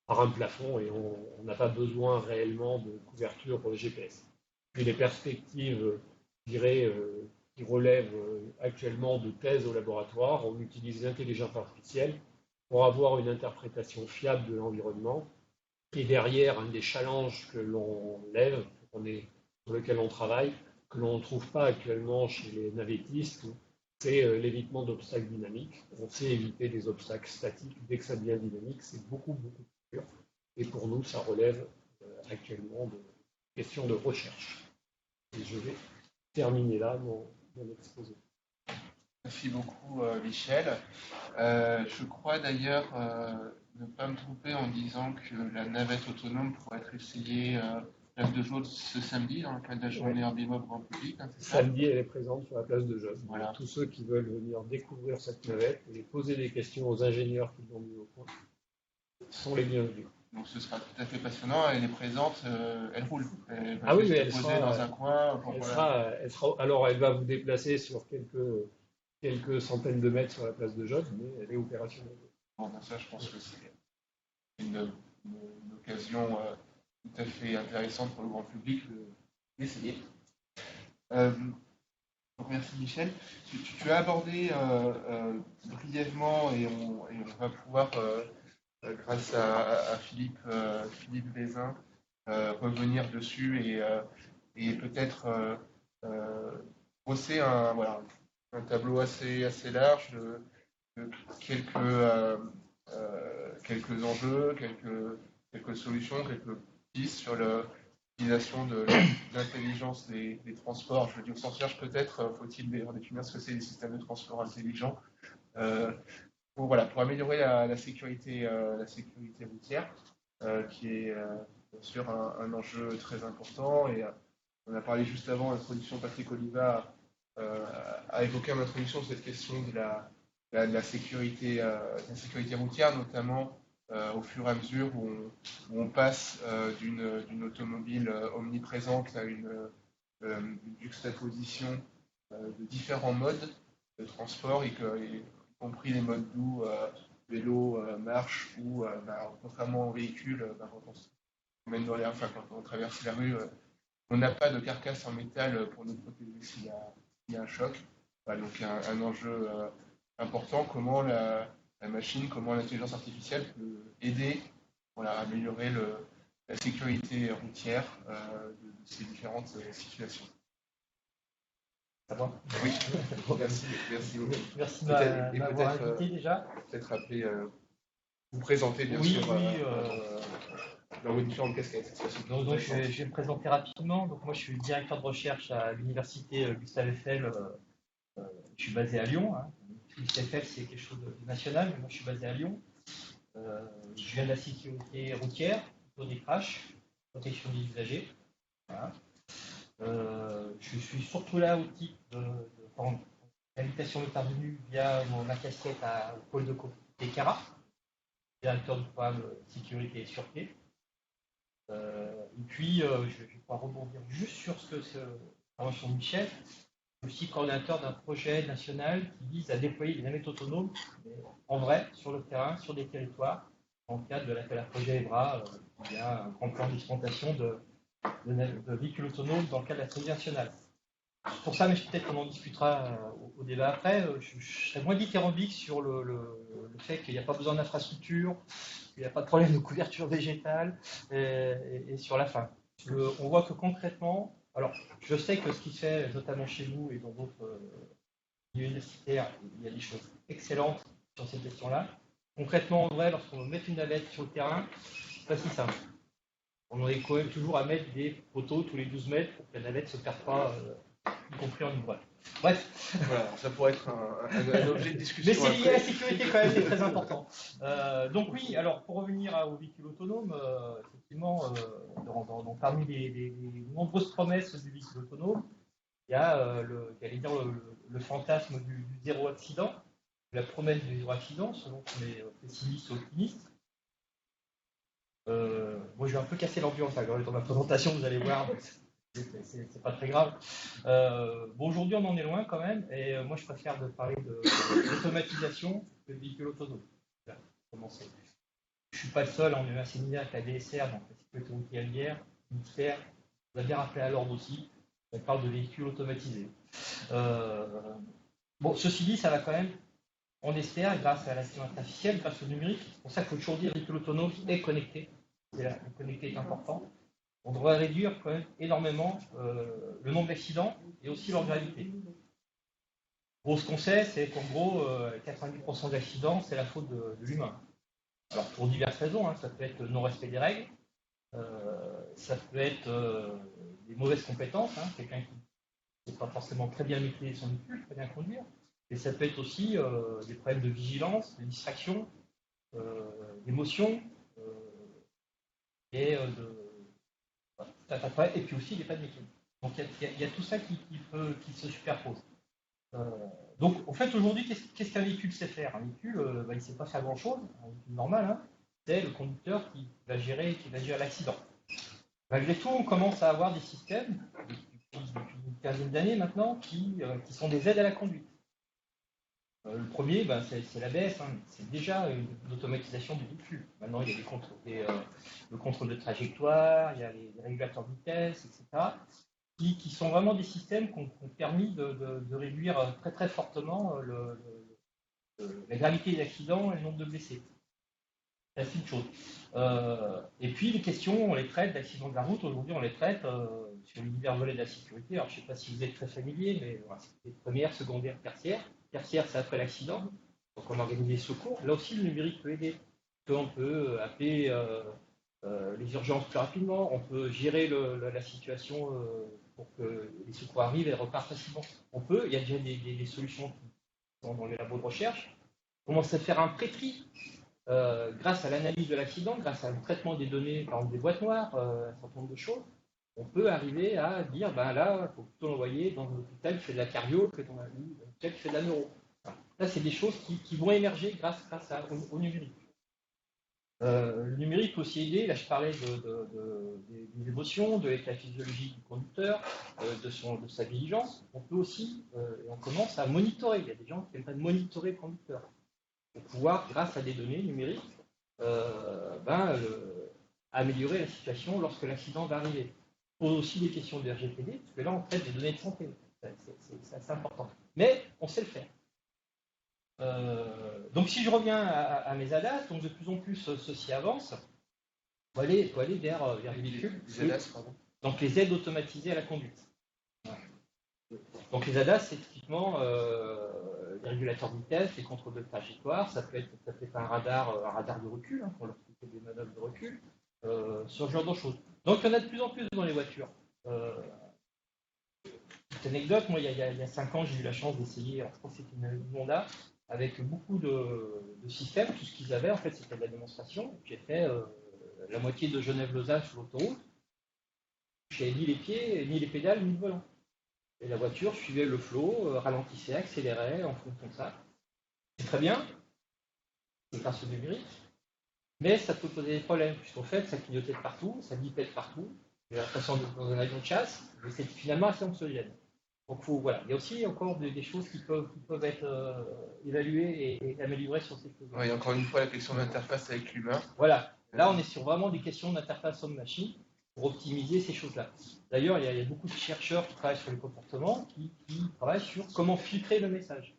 un plafond, et on n'a pas besoin réellement de couverture GPS. Puis les perspectives, je dirais, qui relèvent actuellement de thèses au laboratoire, on utilise l'intelligence artificielle pour avoir une interprétation fiable de l'environnement. Et derrière, un des challenges que l'on lève, sur lequel on travaille, que l'on ne trouve pas actuellement chez les navettistes, c'est l'évitement d'obstacles dynamiques. On sait éviter des obstacles statiques. Dès que ça devient dynamique, c'est beaucoup plus dur. Et pour nous, ça relève actuellement de questions de recherche. Et je vais terminer là mon exposé. Merci beaucoup, Michel. Je crois d'ailleurs ne pas me tromper en disant que la navette autonome pourrait être essayée place de Jaude ce samedi dans le cadre de la journée Herbimob grand public. Hein, samedi, elle est présente sur la place de Jaude. Voilà. Tous ceux qui veulent venir découvrir cette navette et poser des questions aux ingénieurs qui l'ont mis au point sont les bienvenus. Donc ce sera tout à fait passionnant. Elle est présente, elle roule. Elle va elle se poser sera dans un coin. Alors elle va vous déplacer sur quelques centaines de mètres sur la place de Jaude, mais elle est opérationnelle. Bon, ben ça, je pense que c'est une occasion tout à fait intéressante pour le grand public d'essayer. Merci Michel. Tu as abordé brièvement et on va pouvoir, grâce à Philippe Vézin, revenir dessus et peut-être brosser un tableau assez large de quelques enjeux, quelques solutions, quelques pistes sur l'utilisation de l'intelligence des transports. Je le dis au sens large, peut-être faut-il définir ce que c'est des systèmes de transport intelligents pour améliorer la sécurité routière, qui est bien sûr un enjeu très important. Et on a parlé juste avant, l'introduction, Patrick Oliva a évoqué en introduction cette question de la sécurité routière, notamment au fur et à mesure où on passe d'une automobile omniprésente à une juxtaposition de différents modes de transport, y compris les modes doux, vélo, marche, ou contrairement aux véhicules, quand on se promène dans l'air, quand on traverse la rue, on n'a pas de carcasse en métal pour nous protéger s'il y a un choc. Donc un enjeu important, comment la machine, comment l'intelligence artificielle peut aider à améliorer la sécurité routière de ces différentes situations. Ça va ? Oui, merci beaucoup. Merci de m'avoir invité déjà. Peut-être rappeler, vous présenter bien sûr dans vos différentes casquettes. Donc je vais me présenter rapidement. Donc moi je suis directeur de recherche à l'université Gustave Eiffel. Je suis basé à Lyon. Gustave Eiffel c'est quelque chose de national, mais moi je suis basé à Lyon. Je viens de la sécurité routière, plutôt des crashs, protection des usagers. Voilà. Je suis surtout là au titre de l'invitation de intervenue via ma casquette au pôle de côté CARA, directeur du programme sécurité et sûreté. Et puis, je vais pouvoir rebondir juste sur ce que c'est l'intervention de Michel. Je suis aussi coordinateur d'un projet national qui vise à déployer des navettes autonomes en vrai, sur le terrain, sur des territoires. Dans le cadre de l'appel à projet EBRA, il y a un grand plan d'exploitation de véhicules autonomes dans le cadre de la stratégie nationale. Pour ça, mais peut-être qu'on en discutera au débat après, je serais moins dithyrambique sur le fait qu'il n'y a pas besoin d'infrastructure, qu'il n'y a pas de problème de couverture végétale et sur la fin. On voit que concrètement, alors je sais que ce qui se fait notamment chez vous et dans d'autres milieux universitaires, il y a des choses excellentes sur cette question-là. Concrètement, en vrai, lorsqu'on met une navette sur le terrain, c'est pas si simple. On est quand même toujours à mettre des poteaux tous les 12 mètres pour que la navette ne se perde pas, y compris en ouvrage. Bref. Voilà, ça pourrait être un objet de discussion. Mais c'est lié à la sécurité quand même, c'est très important. Donc oui, alors pour revenir au véhicule autonome, effectivement, parmi les nombreuses promesses du véhicule autonome, il y a le fantasme du zéro accident. la promesse du zéro accident, selon qu'on est pessimiste ou optimiste. Moi, je vais un peu casser l'ambiance dans ma présentation, vous allez voir, c'est pas très grave. Bon, aujourd'hui, on en est loin quand même, et moi, je préfère parler d'automatisation que de véhicules autonomes. Voilà, commencer. Je suis pas le seul, on a eu un séminaire avec la DSR, donc la sécurité routière, ministère, vous avez bien rappelé à l'ordre aussi, on parle de véhicules automatisés. Bon, ceci dit, ça va quand même, on espère, grâce à l'intelligence artificielle, grâce au numérique, c'est pour ça qu'il faut toujours dire que le véhicule autonome est connecté. Le connecté est important. On devrait réduire quand même énormément le nombre d'accidents et aussi leur gravité. Bon, ce qu'on sait, c'est qu'en gros, 90% d'accidents, c'est la faute de l'humain. Alors, pour diverses raisons, ça peut être le non-respect des règles, ça peut être des mauvaises compétences, quelqu'un qui ne sait pas forcément très bien maîtriser son véhicule, très bien conduire, et ça peut être aussi des problèmes de vigilance, de distraction, d'émotion, et et puis aussi des pannes mécaniques. Donc il y a tout ça qui se superpose. Donc en fait aujourd'hui, qu'est-ce qu'un véhicule sait faire? Un véhicule, il ne sait pas faire grand-chose, un véhicule normal, c'est le conducteur qui va gérer l'accident. Malgré tout, on commence à avoir des systèmes, depuis une quinzaine d'années maintenant, qui sont des aides à la conduite. Le premier, c'est l'ABS, c'est déjà une automatisation du véhicule. Maintenant, il y a le contrôle de trajectoire, il y a les régulateurs de vitesse, etc., qui sont vraiment des systèmes qui ont permis de réduire très très fortement la gravité des accidents et le nombre de blessés. C'est une chose. Et puis les questions, on les traite d'accidents de la route. Aujourd'hui, on les traite sur les divers volets de la sécurité. Alors, je ne sais pas si vous êtes très familier, mais voilà, c'est première, secondaire, tertiaire. Tertiaire, c'est après l'accident. Donc, on organise des secours. Là aussi, le numérique peut aider. On peut appeler les urgences plus rapidement. On peut gérer la situation pour que les secours arrivent et repartent facilement. Il y a déjà des solutions qui sont dans les labos de recherche. On commence à faire un pré-tri. Grâce à l'analyse de l'accident, grâce à le traitement des données, par exemple des boîtes noires, un certain nombre de choses, on peut arriver à dire, là, il faut plutôt l'envoyer dans un hôpital qui fait de la cardio que dans un hôpital qui fait de la neuro. Là, c'est des choses qui vont émerger grâce au numérique. Le numérique peut aussi aider, là je parlais des émotions, de l'état physiologique du conducteur, de sa vigilance. On peut aussi, on commence à monitorer. Il y a des gens qui aimeraient monitorer le conducteur. Pour pouvoir, grâce à des données numériques, améliorer la situation lorsque l'accident va arriver. On pose aussi des questions de RGPD, parce que là, on traite des données de santé. C'est assez important. Mais on sait le faire. Donc, si je reviens à mes ADAS, donc de plus en plus, ceci avance. Il faut aller vers les véhicules. Donc, les aides automatisées à la conduite. Donc les ADAS, c'est typiquement les régulateurs de vitesse, les contrôles de trajectoire, ça peut être un radar de recul, pour leur faire des manœuvres de recul, ce genre de choses. Donc il y en a de plus en plus dans les voitures. Petite anecdote, moi il y a 5 ans, j'ai eu la chance d'essayer, je pense que c'était une Honda, avec beaucoup de systèmes, tout ce qu'ils avaient, en fait c'était de la démonstration. J'ai fait la moitié de Genève-Lausanne sur l'autoroute, je n'avais ni les pieds, ni les pédales, ni le volant. Et la voiture suivait le flot, ralentissait, accélérait en fonction de ça. C'est très bien, c'est grâce au numérique, mais ça peut poser des problèmes, puisqu'en fait, ça clignotait de partout, ça bipait de partout. J'ai l'impression d'être dans un avion de chasse, mais c'est finalement assez anxiogène. Donc voilà, il y a aussi encore des choses qui peuvent être évaluées et améliorées sur ces choses. Il y a encore une fois la question d'interface avec l'humain. Voilà, là on est sur vraiment des questions d'interface homme-machine pour optimiser ces choses-là. D'ailleurs, il y a beaucoup de chercheurs qui travaillent sur les comportements, qui travaillent sur comment filtrer le message.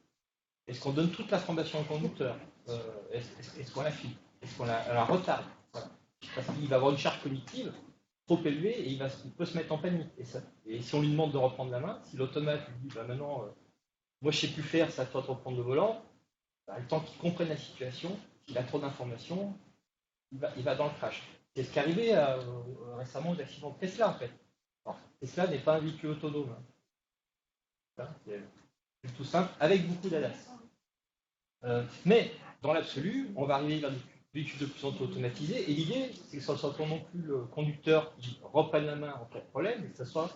Est-ce qu'on donne toute l'information au conducteur? Est-ce qu'on la filtre? Est-ce qu'on la retarde? Voilà. Parce qu'il va avoir une charge cognitive trop élevée et il peut se mettre en panique. Et si on lui demande de reprendre la main, si l'automate lui dit maintenant, moi je ne sais plus faire, c'est à toi de reprendre le volant, le temps qu'il comprenne la situation, s'il a trop d'informations, il va dans le crash. C'est ce qui est arrivé récemment aux accidents de Tesla, en fait. Alors, Tesla n'est pas un véhicule autonome. C'est tout simple, avec beaucoup d'ADAS. Mais, dans l'absolu, on va arriver vers des véhicules de plus en plus automatisés, et l'idée, c'est que ce ne soit pas non plus le conducteur qui reprenne la main en cas de problème, mais que ce soit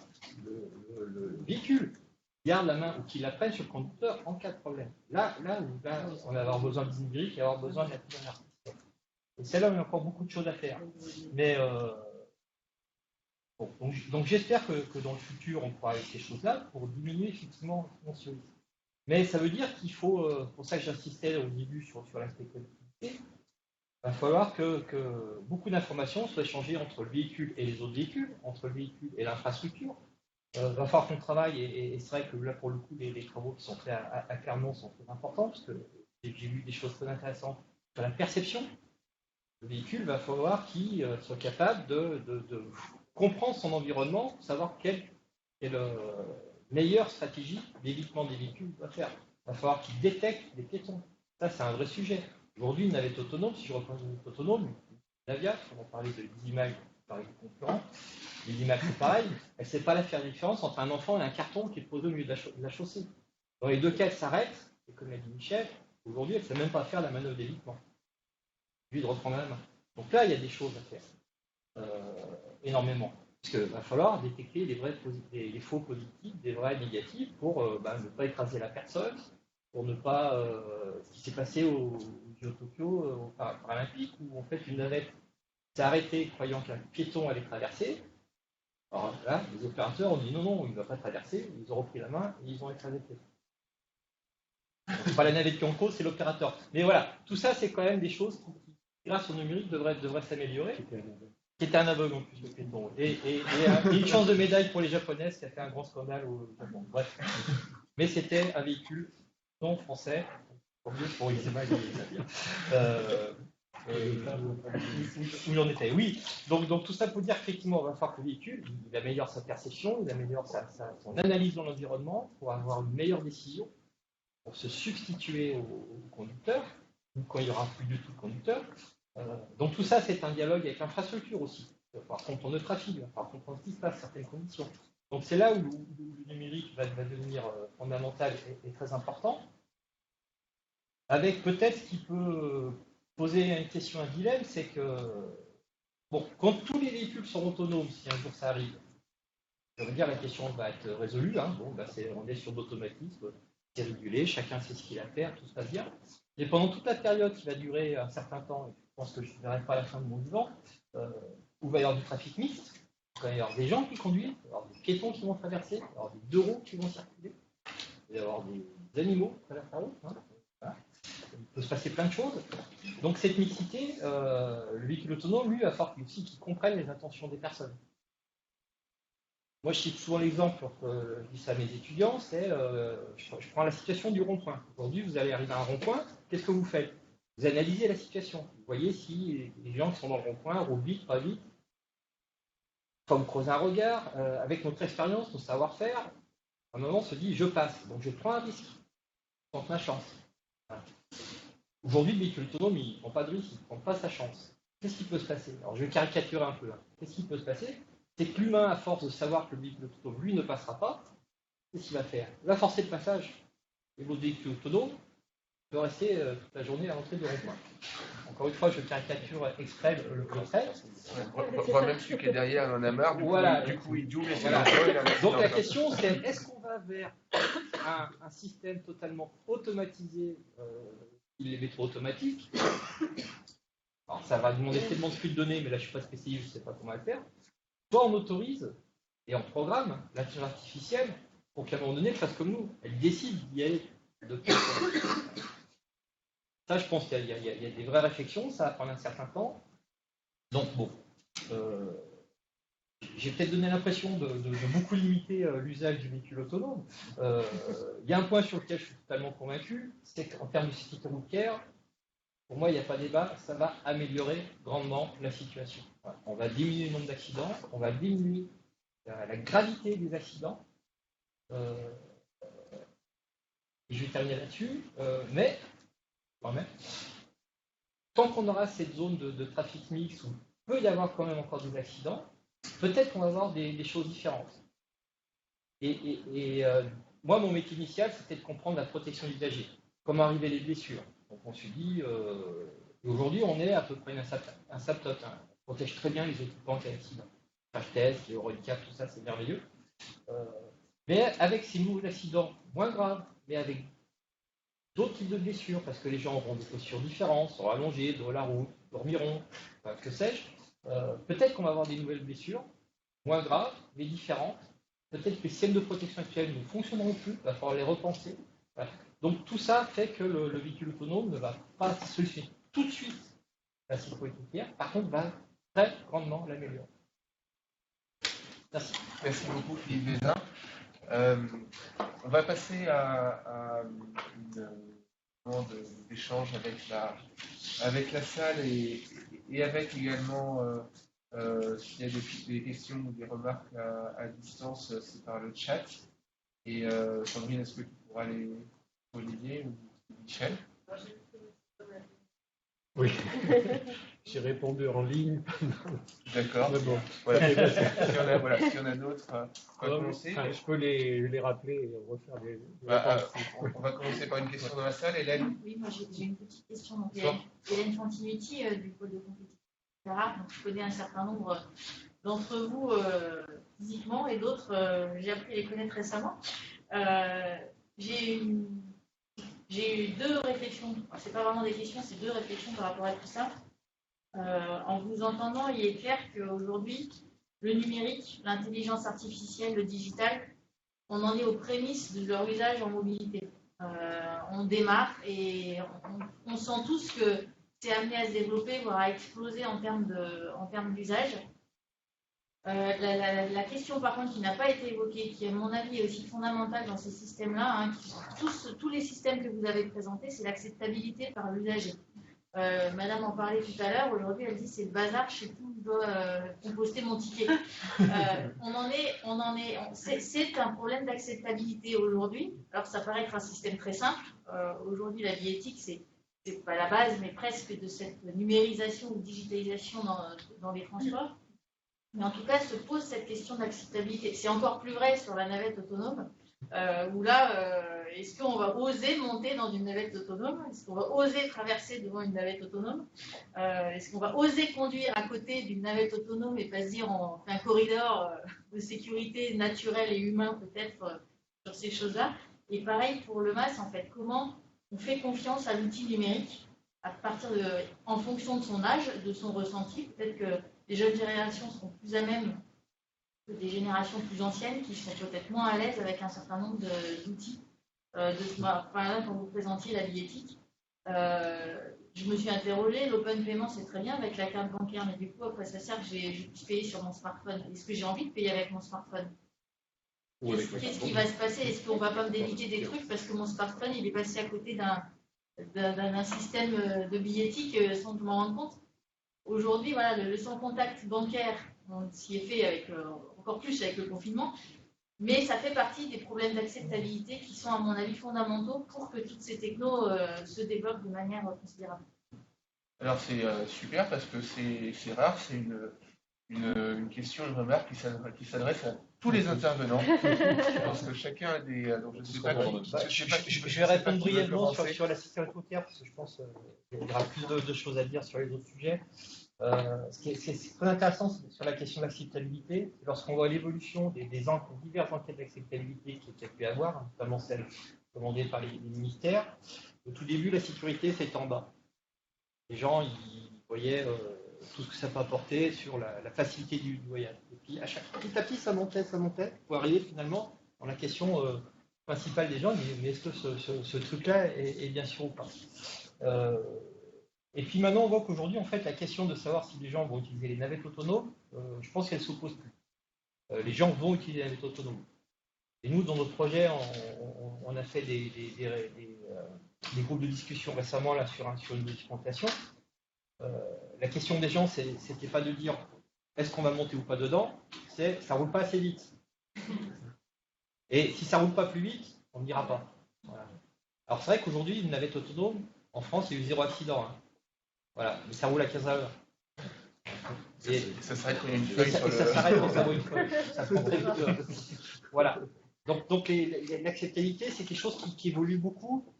le véhicule garde la main ou qu'il la prenne sur le conducteur en cas de problème. Là, on va avoir besoin de numérique et avoir besoin de l'intelligence artificielle. Et c'est là où il y a encore beaucoup de choses à faire. Mais bon, donc j'espère que dans le futur, on pourra avec ces choses-là pour diminuer effectivement ce risque. Mais ça veut dire qu'il faut, pour ça que j'insistais au début sur l'aspect connectivité, il va falloir que beaucoup d'informations soient échangées entre le véhicule et les autres véhicules, entre le véhicule et l'infrastructure. Il va falloir qu'on travaille, et c'est vrai que là, pour le coup, les travaux qui sont faits à Clermont sont très importants, parce que j'ai vu des choses très intéressantes sur la perception. Le véhicule va falloir qu'il soit capable de comprendre son environnement, savoir quelle est la meilleure stratégie d'évitement des véhicules qu'il doit faire. Il va falloir qu'il détecte des piétons. Ça, c'est un vrai sujet. Aujourd'hui, une navette autonome, si je reprends une navette autonome, une Navia, on va parler de l'IMAG, par les concurrents, l'IMAG c'est pareil, elle ne sait pas faire la différence entre un enfant et un carton qui est posé au milieu de la chaussée. Dans les deux cas, elle s'arrête, et comme l'a dit Michel, aujourd'hui, elle ne sait même pas faire la manœuvre d'évitement. Lui de reprendre la main. Donc là, il y a des choses à faire, énormément. Parce qu'il va falloir détecter les faux positifs, des vrais négatifs, pour ne pas écraser la personne, pour ne pas... ce qui s'est passé au Jeux Tokyo, aux Paralympiques, où en fait une navette s'est arrêtée croyant qu'un piéton allait traverser. Alors là, les opérateurs ont dit non, il ne va pas traverser, ils ont repris la main et ils ont écrasé le piéton. C'est pas la navette qui en cause, c'est l'opérateur. Mais voilà, tout ça, c'est quand même des choses qui, grâce au numérique, devraient s'améliorer. Qui était un aveugle en plus, le piéton. Et une chance de médaille pour les Japonaises qui a fait un grand scandale au Japon. Bref. Mais c'était un véhicule non français. Pour Isema, où j'en étais. Oui. Donc tout ça pour dire qu'effectivement, on va faire que le véhicule, il améliore sa perception, il améliore son analyse dans l'environnement pour avoir une meilleure décision, pour se substituer au conducteur, ou quand il n'y aura plus du tout de conducteur. Donc tout ça, c'est un dialogue avec l'infrastructure aussi. Il va falloir comprendre le trafic, il va falloir comprendre ce qui se passe, certaines conditions. Donc c'est là où le numérique va devenir fondamental et très important. Avec peut-être ce qui peut poser une question, un dilemme, c'est que bon, quand tous les véhicules sont autonomes, si un jour ça arrive, ça veut dire la question va être résolue. Hein. Bon, on est sur l'automatisme, c'est régulé, chacun sait ce qu'il a à faire, tout se passe bien. Et pendant toute la période qui va durer un certain temps, et je pense que je ne verrai pas la fin de mon vivant, où il va y avoir du trafic mixte, il va y avoir des gens qui conduisent, il va y avoir des piétons qui vont traverser, il va y avoir des deux roues qui vont circuler, il va y avoir des animaux qui traversent la route. Hein. Voilà. Il peut se passer plein de choses. Donc cette mixité, le véhicule autonome, lui, va falloir aussi qu'il comprenne les intentions des personnes. Moi, je cite souvent l'exemple, je dis ça à mes étudiants, c'est, je prends la situation du rond-point. Aujourd'hui, vous allez arriver à un rond-point, qu'est-ce que vous faites? Vous analysez la situation. Vous voyez si les gens qui sont dans le rond-point roulent vite, pas vite. Quand vous creusez un regard, avec notre expérience, notre savoir-faire, à un moment, on se dit, je passe. Donc, je prends un risque. Je tente ma chance. Voilà. Aujourd'hui, le véhicule autonome, il ne prend pas de risque, il ne prend pas sa chance. Qu'est-ce qui peut se passer? Alors, je vais caricaturer un peu. Hein. Qu'est-ce qui peut se passer? C'est que l'humain, à force de savoir que le véhicule autonome, lui, ne passera pas, qu'est-ce qu'il va faire? Il va forcer le passage. Et votre véhicule autonome peut rester toute la journée à l'entrée de rond-point. Encore une fois, je caricature exprès le trait. On voit même celui qui est derrière, il en a marre, du coup il double et c'est voilà. Donc la question, c'est est-ce qu'on va vers un système totalement automatisé, les métros automatiques? Alors ça va demander tellement de flux de données, mais là je ne suis pas spécialiste, je ne sais pas comment le faire. Soit on autorise et on programme l'intelligence artificielle pour qu'à un moment donné, elle fasse comme nous. Elle décide d'y aller. Ça, je pense qu'il y a des vraies réflexions, ça va prendre un certain temps. Donc, bon, j'ai peut-être donné l'impression de beaucoup limiter l'usage du véhicule autonome. Il y a un point sur lequel je suis totalement convaincu, c'est qu'en termes de sécurité routière, pour moi, il n'y a pas de débat, ça va améliorer grandement la situation. Voilà. On va diminuer le nombre d'accidents, on va diminuer la gravité des accidents. Et je vais terminer là-dessus, mais quand même, tant qu'on aura cette zone de trafic mix où il peut y avoir quand même encore des accidents, peut-être qu'on va avoir des choses différentes. Et moi, mon métier initial, c'était de comprendre la protection des usagers, comment arriver les blessures. Donc on se dit, aujourd'hui, on est à peu près un SAPTOT, hein. On protège très bien les occupants en cas d'accident. Crash test, les handicap, tout ça, c'est merveilleux. Mais avec ces nouveaux accidents moins graves, mais avec d'autres types de blessures, parce que les gens auront des postures différentes, seront allongés, dos à la route, dormiront, enfin, que sais-je. Peut-être qu'on va avoir des nouvelles blessures, moins graves, mais différentes. Peut-être que les systèmes de protection actuels ne fonctionneront plus, il va falloir les repenser. Voilà. Donc tout ça fait que le véhicule autonome ne va pas solutionner tout de suite la sécurité routière, par contre va très grandement l'améliorer. Merci. Merci beaucoup Philippe Bézin. On va passer à une moment d'échange avec la salle et avec également, s'il y a des questions ou des remarques à distance, c'est par le chat. Et Sandrine, est-ce que tu pourras les Olivier ou Michel? Oui, j'ai répondu en ligne. D'accord. Bon. Voilà. Si on a d'autres, on va commencer. Je peux les rappeler et refaire des on va commencer par une question dans la salle. Hélène? Oui, moi j'ai une petite question. Donc, Hélène Fantinuti du pôle de compétition, etc. Donc, je connais un certain nombre d'entre vous physiquement et d'autres, j'ai appris à les connaître récemment. J'ai eu deux réflexions. C'est pas vraiment des questions, c'est deux réflexions par rapport à tout ça. En vous entendant, il est clair qu'aujourd'hui, le numérique, l'intelligence artificielle, le digital, on en est aux prémices de leur usage en mobilité. On démarre et on sent tous que c'est amené à se développer, voire à exploser en termes d'usage. La question par contre qui n'a pas été évoquée, qui à mon avis est aussi fondamentale dans ces systèmes-là, tous les systèmes que vous avez présentés, c'est l'acceptabilité par l'usager. Madame en parlait tout à l'heure, aujourd'hui elle dit c'est le bazar, je sais plus où je dois composter mon ticket. C'est un problème d'acceptabilité aujourd'hui. Alors ça paraît être un système très simple. Aujourd'hui la vie éthique c'est pas la base, mais presque de cette numérisation ou digitalisation dans les transports. Mais en tout cas, se pose cette question d'acceptabilité. C'est encore plus vrai sur la navette autonome, où là, est-ce qu'on va oser monter dans une navette autonome? Est-ce qu'on va oser traverser devant une navette autonome? Est-ce qu'on va oser conduire à côté d'une navette autonome et pas se dire on fait un corridor de sécurité naturel et humain peut-être sur ces choses-là? Et pareil pour le MAS, en fait, comment on fait confiance à l'outil numérique en fonction de son âge, de son ressenti? Peut-être que les jeunes générations seront plus à même que des générations plus anciennes qui sont peut-être moins à l'aise avec un certain nombre d'outils. Par exemple, quand vous présentiez la billettique, je me suis interrogée, l'open payment c'est très bien avec la carte bancaire, mais du coup, après ça sert que je puisse payer sur mon smartphone. Est-ce que j'ai envie de payer avec mon smartphone? Qu'est-ce qui va se passer? Est-ce qu'on ne va pas me débiter des trucs parce que mon smartphone il est passé à côté d'un système de billettique sans que je m'en rende compte? Aujourd'hui, voilà, le sans contact bancaire, on s'y est fait encore plus avec le confinement, mais ça fait partie des problèmes d'acceptabilité qui sont, à mon avis, fondamentaux pour que toutes ces technos se développent de manière considérable. Alors c'est super parce que c'est rare, c'est une question, une remarque qui s'adresse à tous les intervenants. Parce que chacun a des. Donc je ne sais pas je vais répondre brièvement sur la sécurité routière parce que je pense qu'il y aura plus de choses à dire sur les autres sujets. Ce qui est très intéressant sur la question d'acceptabilité, c'est lorsqu'on voit l'évolution des diverses enquêtes d'acceptabilité qu'il y a pu avoir, notamment celles commandées par les ministères. Au tout début, la sécurité c'était en bas. Les gens ils voyaient tout ce que ça peut apporter sur la facilité du voyage. Et puis petit à petit, ça montait, pour arriver finalement dans la question principale des gens, mais est-ce que ce truc-là est bien sûr ou pas? Et puis maintenant, on voit qu'aujourd'hui, en fait, la question de savoir si les gens vont utiliser les navettes autonomes, je pense qu'elle ne s'oppose plus. Les gens vont utiliser les navettes autonomes. Et nous, dans notre projet, on a fait des groupes de discussion récemment là, sur une documentation. La question des gens, c'était pas de dire est-ce qu'on va monter ou pas dedans, c'est ça roule pas assez vite. Et si ça roule pas plus vite, on n'ira pas. Voilà. Alors c'est vrai qu'aujourd'hui, une navette autonome, en France, il y a eu 0 accident. Voilà, mais ça roule à 15 à l'heure. Ça s'arrête quand il y a une feuille sur le... Ça s'arrête quand ça roule une feuille. Ça prend très vite. Voilà. Donc l'acceptabilité, c'est quelque chose qui évolue beaucoup.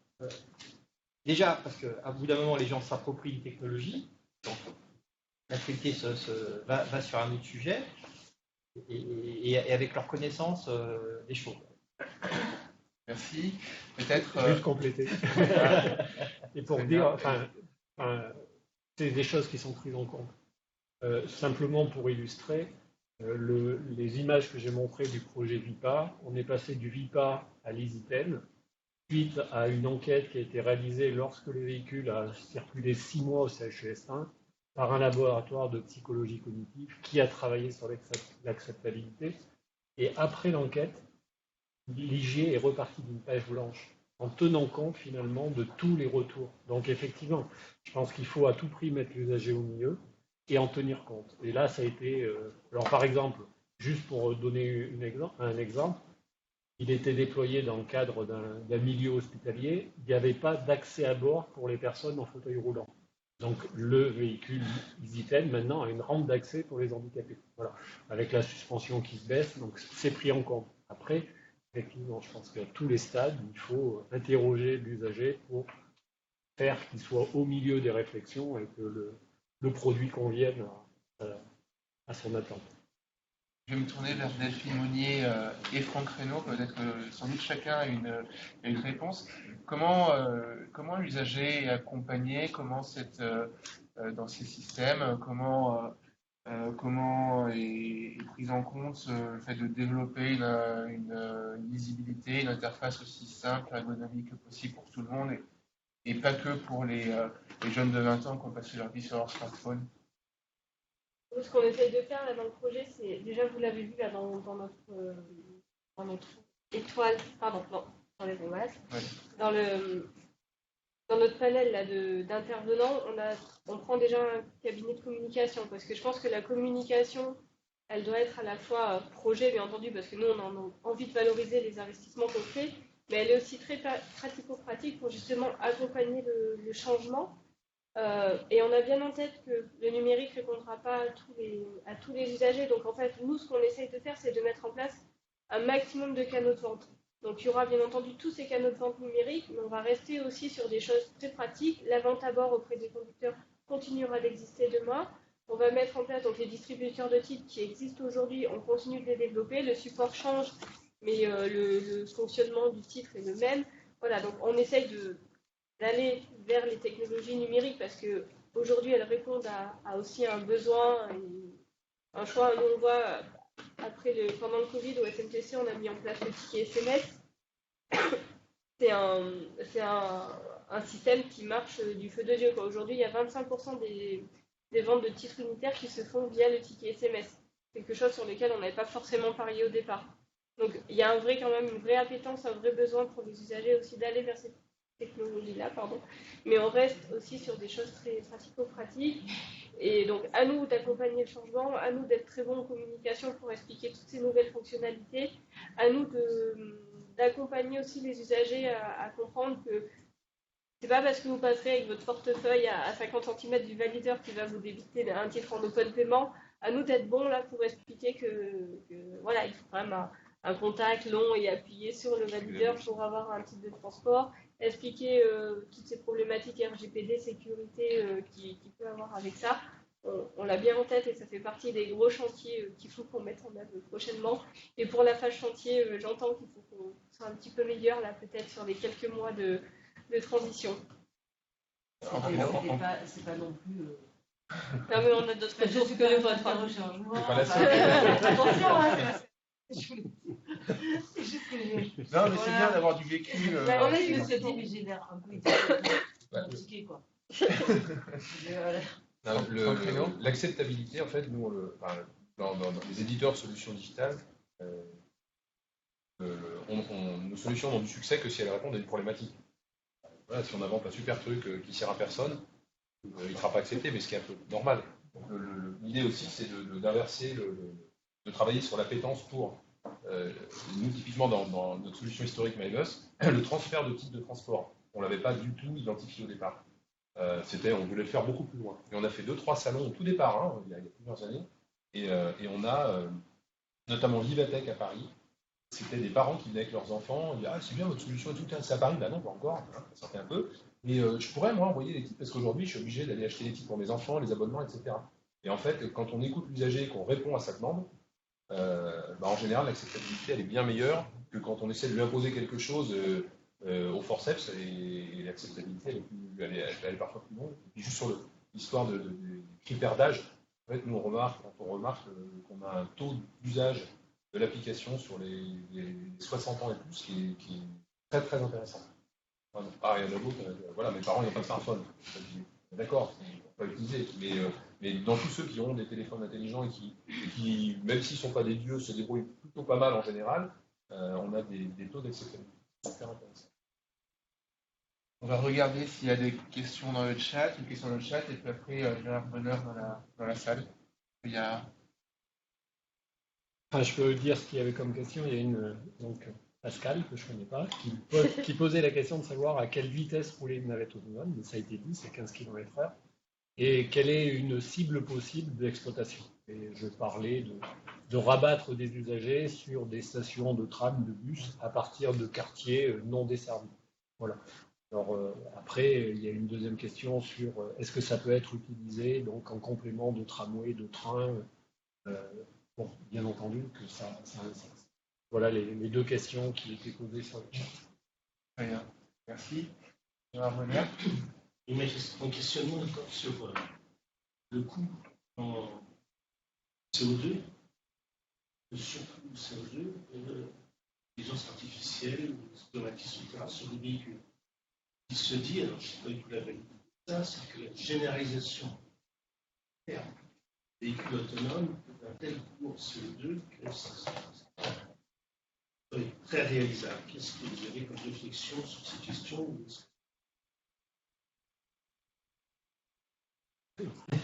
Déjà, parce qu'à bout d'un moment, les gens s'approprient une technologie. Donc, l'acceptabilité va sur un autre sujet. Et avec leur connaissance des choses. Merci. Peut-être. Juste compléter. Et pour dire, c'est des choses qui sont prises en compte. Simplement pour illustrer, les images que j'ai montrées du projet VIPA, on est passé du VIPA à l'EasyTen, suite à une enquête qui a été réalisée lorsque le véhicule a circulé 6 mois au CHUS1 par un laboratoire de psychologie cognitive qui a travaillé sur l'acceptabilité. Et après l'enquête, l'IG est reparti d'une page blanche en tenant compte finalement de tous les retours. Donc effectivement, je pense qu'il faut à tout prix mettre l'usager au milieu et en tenir compte. Et là, ça a été... alors par exemple, juste pour donner un exemple, il était déployé dans le cadre d'un milieu hospitalier, il n'y avait pas d'accès à bord pour les personnes en fauteuil roulant. Donc le véhicule EasyTen maintenant a une rampe d'accès pour les handicapés. Voilà, avec la suspension qui se baisse, donc c'est pris en compte. Après, effectivement, je pense qu'à tous les stades, il faut interroger l'usager pour faire qu'il soit au milieu des réflexions et que le produit convienne à son attente. Je vais me tourner vers Delphine Monnier et Franck Reynaud. Peut-être que sans doute chacun a une réponse. Comment l'usager est accompagné? Comment dans ces systèmes, comment est pris en compte le fait de développer une lisibilité, une interface aussi simple, ergonomique que possible pour tout le monde et pas que pour les jeunes de 20 ans qui ont passé leur vie sur leur smartphone? Ce qu'on essaye de faire là dans le projet, c'est déjà vous l'avez vu là dans notre étoile, pardon, non, dans notre panel là d'intervenants, on prend déjà un cabinet de communication parce que je pense que la communication, elle doit être à la fois projet bien entendu parce que nous on a envie de valoriser les investissements qu'on fait, mais elle est aussi très pratico-pratique pour justement accompagner le changement. Et on a bien en tête que le numérique ne répondra pas à tous les usagers. Donc en fait, nous, ce qu'on essaye de faire, c'est de mettre en place un maximum de canaux de vente. Donc il y aura bien entendu tous ces canaux de vente numériques, mais on va rester aussi sur des choses très pratiques. La vente à bord auprès des conducteurs continuera d'exister demain. On va mettre en place donc, les distributeurs de titres qui existent aujourd'hui, on continue de les développer. Le support change, mais le fonctionnement du titre est le même. Voilà, donc on essaye d'aller vers les technologies numériques parce qu'aujourd'hui, elles répondent à aussi un besoin, un choix. Nous, on voit, pendant le Covid, au SMTC, on a mis en place le ticket SMS. C'est un système qui marche du feu de Dieu. Aujourd'hui, il y a 25% des ventes de titres unitaires qui se font via le ticket SMS. Quelque chose sur lequel on n'avait pas forcément parié au départ. Donc, il y a quand même une vraie appétence, un vrai besoin pour les usagers aussi d'aller vers cette technologie-là, mais on reste aussi sur des choses très pratico-pratiques. Et donc, à nous d'accompagner le changement, à nous d'être très bons en communication pour expliquer toutes ces nouvelles fonctionnalités, à nous d'accompagner aussi les usagers à comprendre que c'est pas parce que vous passerez avec votre portefeuille à 50 cm du valideur qui va vous débiter un titre en open paiement. À nous d'être bons là pour expliquer que voilà, il faut quand même un contact long et appuyé sur le valideur pour avoir un titre de transport. Expliquer toutes ces problématiques RGPD, sécurité qu'il peut avoir avec ça. On l'a bien en tête et ça fait partie des gros chantiers qu'il faut qu'on mette en œuvre prochainement. Et pour la phase chantier, j'entends qu'il faut qu'on soit un petit peu meilleur là peut-être sur les quelques mois de transition. C'est pas non plus... Non mais on a d'autres ressources que le vôtre. Attention, c'est juste que non, mais c'est bien d'avoir du vécu. On est une société, mais j'ai l'air un peu compliqué, quoi. L'acceptabilité, en fait, nous, dans les éditeurs solutions digitales, nos solutions n'ont du succès que si elles répondent à une problématique. Voilà, si on invente un super truc qui sert à personne, il ne sera pas accepté, mais ce qui est un peu normal. L'idée aussi, c'est d'inverser, de travailler sur l'appétence pour. Nous, typiquement, dans notre solution historique MyBus, le transfert de titres de transport, on ne l'avait pas du tout identifié au départ. On voulait le faire beaucoup plus loin. Et on a fait 2-3 salons au tout départ, il y a plusieurs années, et on a notamment Vivatech à Paris. C'était des parents qui venaient avec leurs enfants, ils disaient « Ah, c'est bien votre solution et tout, c'est à Paris ?» Ben non, pas encore, ça sortait un peu. Mais je pourrais, moi, envoyer les titres, parce qu'aujourd'hui, je suis obligé d'aller acheter les titres pour mes enfants, les abonnements, etc. Et en fait, quand on écoute l'usager et qu'on répond à sa demande, en général, l'acceptabilité, elle est bien meilleure que quand on essaie de lui imposer quelque chose au forceps, et l'acceptabilité, elle est parfois plus longue. Et puis juste sur l'histoire de critères d'âge, en fait, nous on remarque qu'on a un taux d'usage de l'application sur les 60 ans et plus qui est très très intéressant. Enfin, rien à d'autre, voilà, mes parents n'ont pas de smartphone. D'accord, on peut pas l'utiliser, mais dans tous ceux qui ont des téléphones intelligents et qui même s'ils ne sont pas des dieux, se débrouillent plutôt pas mal en général, on a des taux d'acceptabilité super intéressants. On va regarder s'il y a des questions dans le chat, une question dans le chat, et puis après, Gérard Bonheur dans la salle. Il y a... Enfin, je peux dire ce qu'il y avait comme question. Il y a une, donc, Pascal, que je ne connais pas, qui posait la question de savoir à quelle vitesse roulait une navette autonome. Mais ça a été dit, c'est 15 km/h. Et quelle est une cible possible d'exploitation. Et je parlais de rabattre des usagers sur des stations de tram, de bus, à partir de quartiers non desservis. Voilà. Alors, après, il y a une deuxième question sur est-ce que ça peut être utilisé donc, en complément de tramway, de train. Bon, bien entendu que ça a un sens. Voilà les deux questions qui étaient posées sur le chat. Très bien, merci. Gérard Bonheur. Et mon questionnement est sur le coût en CO2, le surcoût de CO2 et l'intelligence artificielle, l'automatisme, etc. sur les véhicules. Il se dit, alors je ne sais pas du tout la validité de ça, c'est que la généralisation des véhicules autonomes est un tel coût en CO2 que ça est très réalisable. Qu'est-ce que vous avez comme réflexion sur ces questions?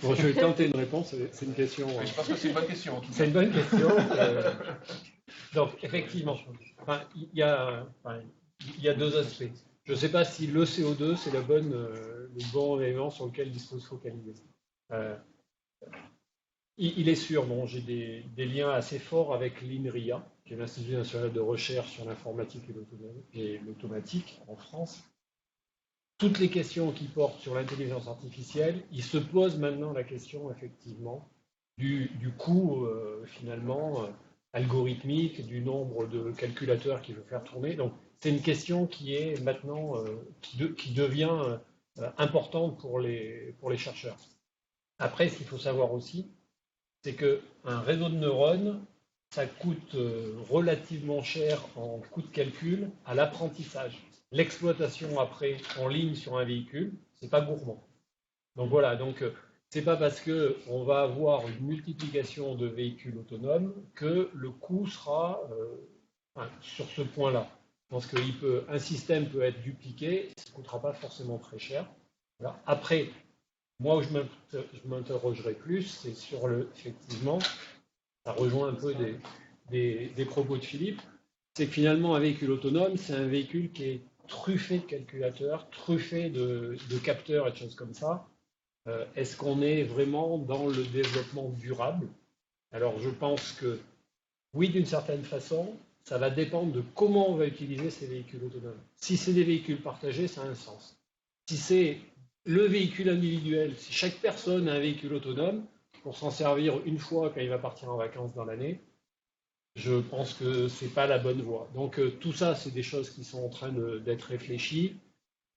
Bon, je vais tenter une réponse, c'est une question. Je pense que c'est une bonne question. C'est une bonne question. Donc, effectivement, il y a deux aspects. Je ne sais pas si le CO2, c'est le bon élément sur lequel il faut se focaliser. Il est sûr, bon, j'ai des liens assez forts avec l'INRIA, qui est l'Institut national de recherche sur l'informatique et l'automatique en France. Toutes les questions qui portent sur l'intelligence artificielle, il se pose maintenant la question, effectivement, du coût, finalement, algorithmique, du nombre de calculateurs qu'il faut faire tourner. Donc, c'est une question qui est maintenant, qui devient importante pour les chercheurs. Après, ce qu'il faut savoir aussi, c'est qu'un réseau de neurones, ça coûte relativement cher en coût de calcul à l'apprentissage. L'exploitation après en ligne sur un véhicule, c'est pas gourmand. Donc voilà, c'est pas parce qu'on va avoir une multiplication de véhicules autonomes que le coût sera sur ce point-là. Je pense qu'un système peut être dupliqué, ça ne coûtera pas forcément très cher. Voilà. Après, moi où je m'interrogerai plus, c'est sur effectivement, ça rejoint un peu des propos de Philippe, c'est que finalement un véhicule autonome, c'est un véhicule qui est truffé de calculateurs, truffé de capteurs et de choses comme ça. Est-ce qu'on est vraiment dans le développement durable? Alors je pense que oui, d'une certaine façon, ça va dépendre de comment on va utiliser ces véhicules autonomes. Si c'est des véhicules partagés, ça a un sens. Si c'est le véhicule individuel, si chaque personne a un véhicule autonome pour s'en servir une fois quand il va partir en vacances dans l'année, je pense que ce n'est pas la bonne voie. Donc tout ça, c'est des choses qui sont en train d'être réfléchies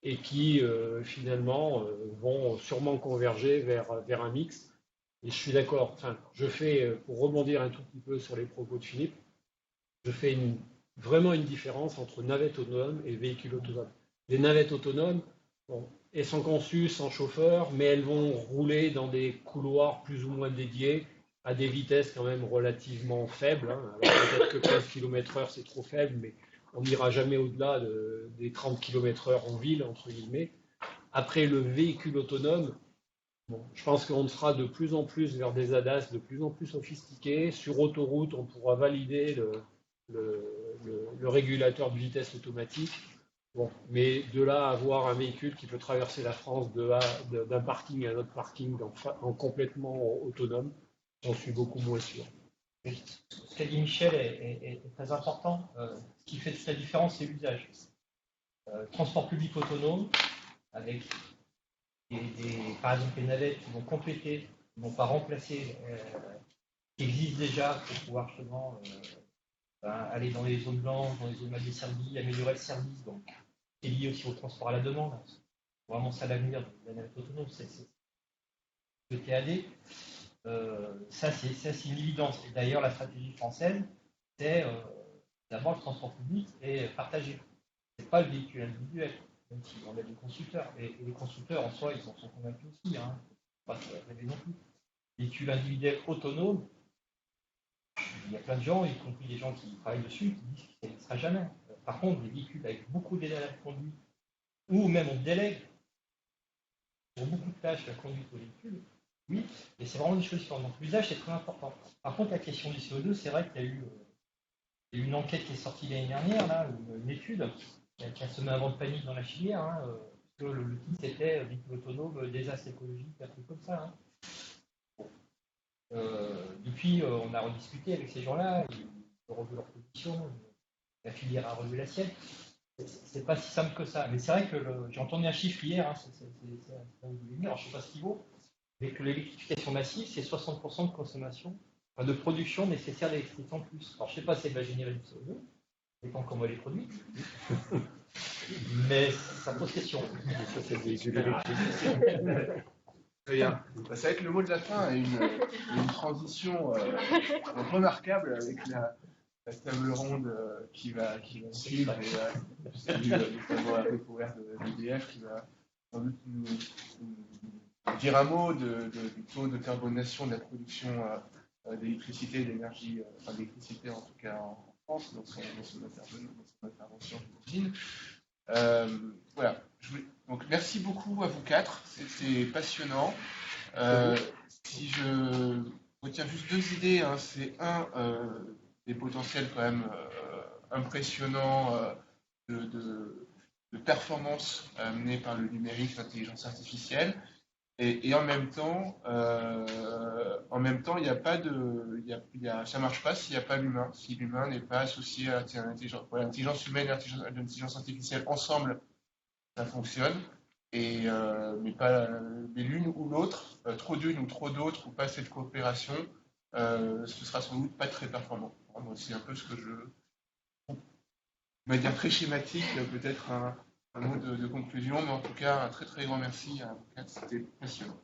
et qui finalement vont sûrement converger vers un mix. Et je suis d'accord, pour rebondir un tout petit peu sur les propos de Philippe, je fais vraiment une différence entre navette autonome et véhicule autonome. Les navettes autonomes, bon, elles sont conçues sans chauffeur, mais elles vont rouler dans des couloirs plus ou moins dédiés à des vitesses quand même relativement faibles. Hein. Alors peut-être que 15 km/h c'est trop faible, mais on n'ira jamais au-delà des 30 km/h en ville, entre guillemets. Après, le véhicule autonome, bon, je pense qu'on sera de plus en plus vers des ADAS de plus en plus sophistiqués. Sur autoroute, on pourra valider le régulateur de vitesse automatique. Bon, mais de là à avoir un véhicule qui peut traverser la France d'un parking à un autre parking en complètement autonome, j'en suis beaucoup moins sûr. Ce qu'a dit Michel est très important. Ce qui fait toute la différence, c'est l'usage. Transport public autonome, avec par exemple les navettes qui vont compléter, qui ne vont pas remplacer, qui existent déjà pour pouvoir justement aller dans les zones blanches, dans les zones mal desservies, améliorer le service, donc qui est lié aussi au transport à la demande. C'est vraiment ça l'avenir de la navette autonome, c'est le TAD. Ça, c'est une évidence. Et d'ailleurs, la stratégie française, c'est d'abord le transport public et partagé. Ce n'est pas le véhicule individuel, même si on a des constructeurs. Et les constructeurs, en soi, ils en sont convaincus aussi. Hein. Pas se rêver non plus. Véhicule individuel autonome, il y a plein de gens, y compris des gens qui travaillent dessus, qui disent que ça ne sera jamais. Par contre, les véhicules avec beaucoup d'énergie de conduite, ou même on délègue pour beaucoup de tâches la conduite au véhicule, oui, et c'est vraiment des choses différentes. Donc l'usage, c'est très important. Par contre, la question du CO2, c'est vrai qu'il y a eu une enquête qui est sortie l'année dernière, là, une étude qui a semé un vent de panique dans la filière, hein, que le titre c'était véhicule autonome, désastre écologique, un truc comme ça. Hein. Depuis, on a rediscuté avec ces gens-là, ils ont revu leur position, la filière a revu la sienne. C'est pas si simple que ça. Mais c'est vrai que j'ai entendu un chiffre hier, hein, je ne sais pas ce qu'il vaut, mais que l'électrification massive, c'est 60% de consommation, enfin de production nécessaire d'électricité en plus. Alors je ne sais pas si c'est de l'ingénierie du CO2, ça dépend comment elle est produite, mais ça pose question. Ça, c'est des véhicules électriques. Très bien. Ça va être le mot de la fin et une transition remarquable avec la table ronde qui va suivre et notamment la découverte d'EDF qui va sans doute nous dire un mot du taux de carbonation de la production d'électricité et d'énergie, enfin d'électricité en tout cas en France, dans son intervention, j'imagine. Voilà. Donc merci beaucoup à vous quatre, c'était passionnant. Si je retiens juste deux idées, hein, c'est des potentiels quand même impressionnants de performance menés par le numérique, l'intelligence artificielle, et en même temps, il n'y a pas ça marche pas s'il n'y a pas l'humain, si l'humain n'est pas associé à l'intelligence humaine et l'intelligence artificielle ensemble. Ça fonctionne, mais l'une ou l'autre, trop d'une ou trop d'autres, ou pas assez de coopération, ce sera sans doute pas très performant. Moi, c'est un peu ce que de manière très schématique, peut-être un mot de conclusion, mais en tout cas, un très très grand merci à vous quatre, c'était passionnant.